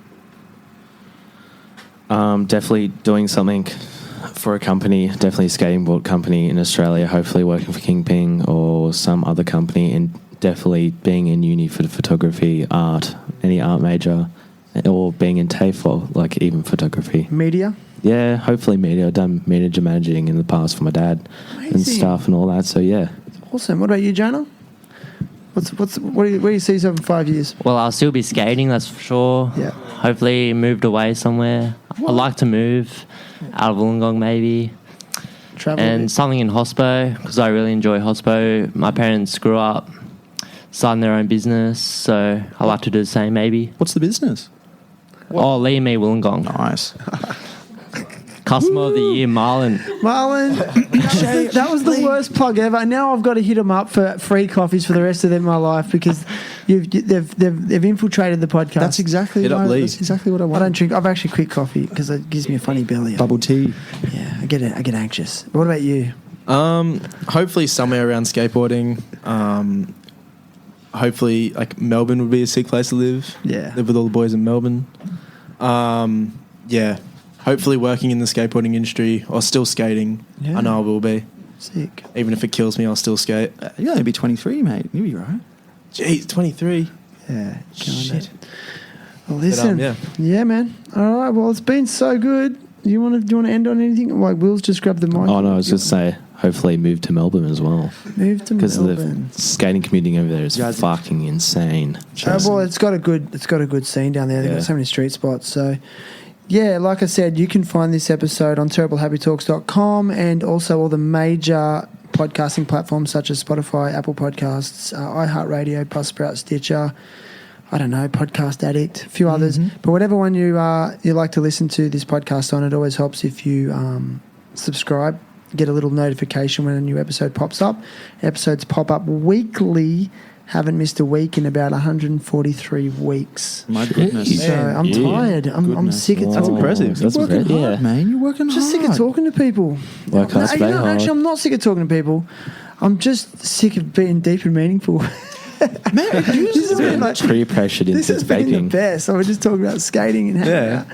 Definitely doing something for a company, definitely a skateboard company in Australia, hopefully working for Kingpin or some other company, and definitely being in uni for the photography, art, any art major, or being in TAFE for like even photography. Media? Yeah, hopefully media. I've done media managing in the past for my dad and Amazing. stuff and all that, so yeah. Awesome. What about you, Jonah? Where do you see yourself in 5 years? Well, I'll still be skating, that's for sure. Yeah. Hopefully moved away somewhere. I'd like to move out of Wollongong maybe. Travel. a And bit. something in hospo, because I really enjoy hospo. My parents grew up starting their own business, so I like to do the same maybe. What's the business? Oh, Lee Me Wollongong. Nice. Customer of the year, Marlon. Marlon, that was the worst plug ever. Now I've got to hit them up for free coffees for the rest of my life because they've infiltrated the podcast. That's exactly Hit up what Lee. that's exactly what I I want. don't drink. I've actually quit coffee because it gives me a funny belly. Bubble tea. Yeah, I get anxious. What about you? Hopefully somewhere around skateboarding. Hopefully, like Melbourne would be a sick place to live. Yeah. Live with all the boys in Melbourne. Yeah. Hopefully working in the skateboarding industry or still skating. Yeah. I know I will be. Sick. Even if it kills me, I'll still skate. You'll only be 23, mate. You'll be right. Jeez, 23. Yeah. Shit. Well, listen. Yeah, man. All right. Well, it's been so good. Do you want to end on anything? Like Will's just grabbed the mic. Oh no, I was just say hopefully move to Melbourne as well Move to because Melbourne. the skating community over there is Guys- fucking insane. Well, it's got a good scene down there. They've Yeah. got so many street spots. So, yeah, like I said, you can find this episode on terriblehappytalks.com and also all the major podcasting platforms such as Spotify, Apple Podcasts, iHeartRadio, Buzzsprout, Stitcher. I don't know, Podcast Addict, a few others. But whatever one you like to listen to this podcast on, it always helps if you subscribe, get a little notification when a new episode pops up. Episodes pop up weekly. Haven't missed a week in about 143 weeks. My goodness. So I'm tired. I'm sick of Goodness. That's talking. impressive. That's You're working great. hard, Yeah. man. You're working I'm just hard. sick of talking to people. Work hard, play hard. Actually, I'm not sick of talking to people. I'm just sick of being deep and meaningful. Man, This has been like Pre-pressured this into has been the vaping. best. I was just talking about skating and hanging out.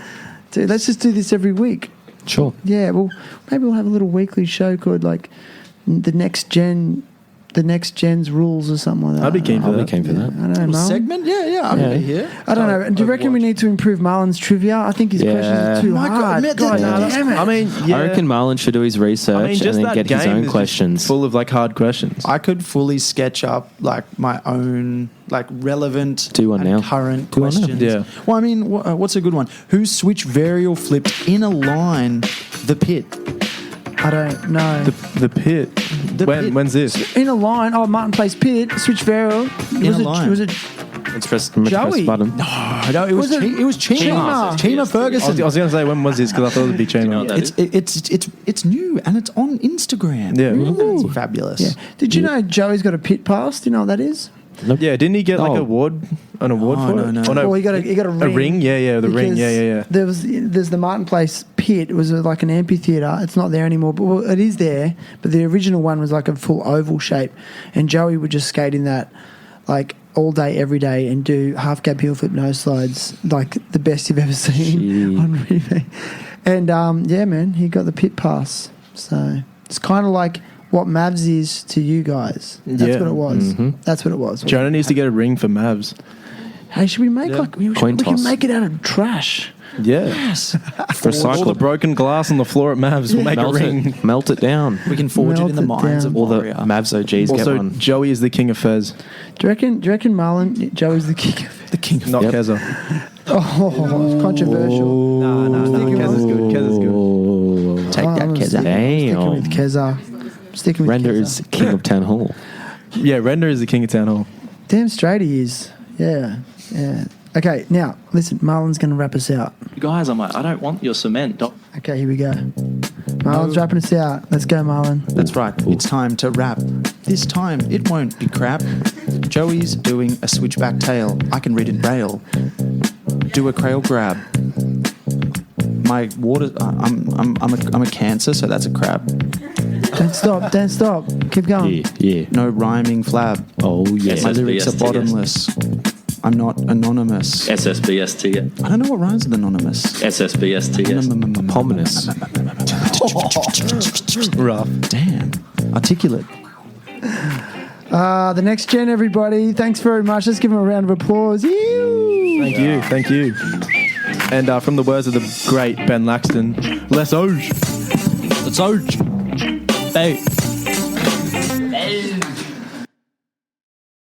Dude, let's just do this every week. Sure. Yeah, well, maybe we'll have a little weekly show called like the next gen's rules or something like that. I'd be keen for I'll be that. keen for that. I don't know, little Marlon. segment? Yeah, I'm Yeah. gonna be here. I don't know. Do you reckon we need to improve Marlon's trivia? I think his Yeah. questions are too My God, hard. man, God, that- damn it. I mean, yeah. I reckon Marlon should do his research and then get his own questions. full of like hard questions. I could fully sketch up like my own like relevant Do one and now. current Do one now. questions. Yeah. Well, I mean, what's a good one? Who switch varial flipped in a line the pit? I don't know. The pit. The pit. When's this? In a line, Martin plays Pit, switch Vero. In a line. Was it Let's press Joey. the button. No, it was Was it- it was Chima. Chima. Chima I Ferguson. was going to say when was this because I thought it would be Chino. It's new and it's on Instagram. Yeah. And it's fabulous. Yeah. Did you know Joey's got a pit pass? Do you know what that is? Yeah, didn't he get like Oh. an award Oh, for no, it? no. Oh, no. Well, he got a ring. A ring? Yeah, the ring. Because Yeah. There's the Martin Place pit. It was like an amphitheatre. It's not there anymore, but well, it is there. But the original one was like a full oval shape, and Joey would just skate in that, like all day, every day, and do half cab heel flip nose slides like the best you've ever seen Gee. on Review. And yeah, man, he got the pit pass. So it's kind of like what Mavs is to you guys. That's what it was. That's what it was. Jonah needs to get a ring for Mavs. Hey, should we make we Coin can toss. make it out of trash? Yeah. Yes. All the broken glass on the floor at Mavs will make a ring. Melt it down. We can forge it in the Melt it minds down. of All the Warrior. Mavs OGs get Also, one. Joey is the king of Fez, Do you reckon Marlon, Joey's the king of The king of not Yep. Keza. Oh, it's controversial. No. Kez is good. Kez is good. Take that, I'm Keza. sticking with Keza. Sticking with Render Keza. is king of town hall. Yeah, Render is the king of town hall. Damn straight he is. Yeah. Okay, now, listen, Marlon's going to wrap us out. Guys, I'm like, I don't want your cement. Doc. Okay, here we go. Marlon's wrapping us out. Let's go, Marlon. That's right. It's time to wrap. This time, it won't be crap. Joey's doing a switchback tail. I can read in Braille. Do a crail grab. My water. I'm a Cancer, so that's a crab. Don't stop. Keep going. Yeah. No rhyming flab. Oh, yeah. My lyrics are SSBST. bottomless. I'm not anonymous. SSBST. I don't know what rhymes with anonymous. SSBST. Eponymous. Rough. Damn. Articulate. The next gen, everybody. Thanks very much. Let's give him a round of applause. Ew. Thank you. And from the words of the great Ben Laxton, let's Oge. It's Oge. Hey.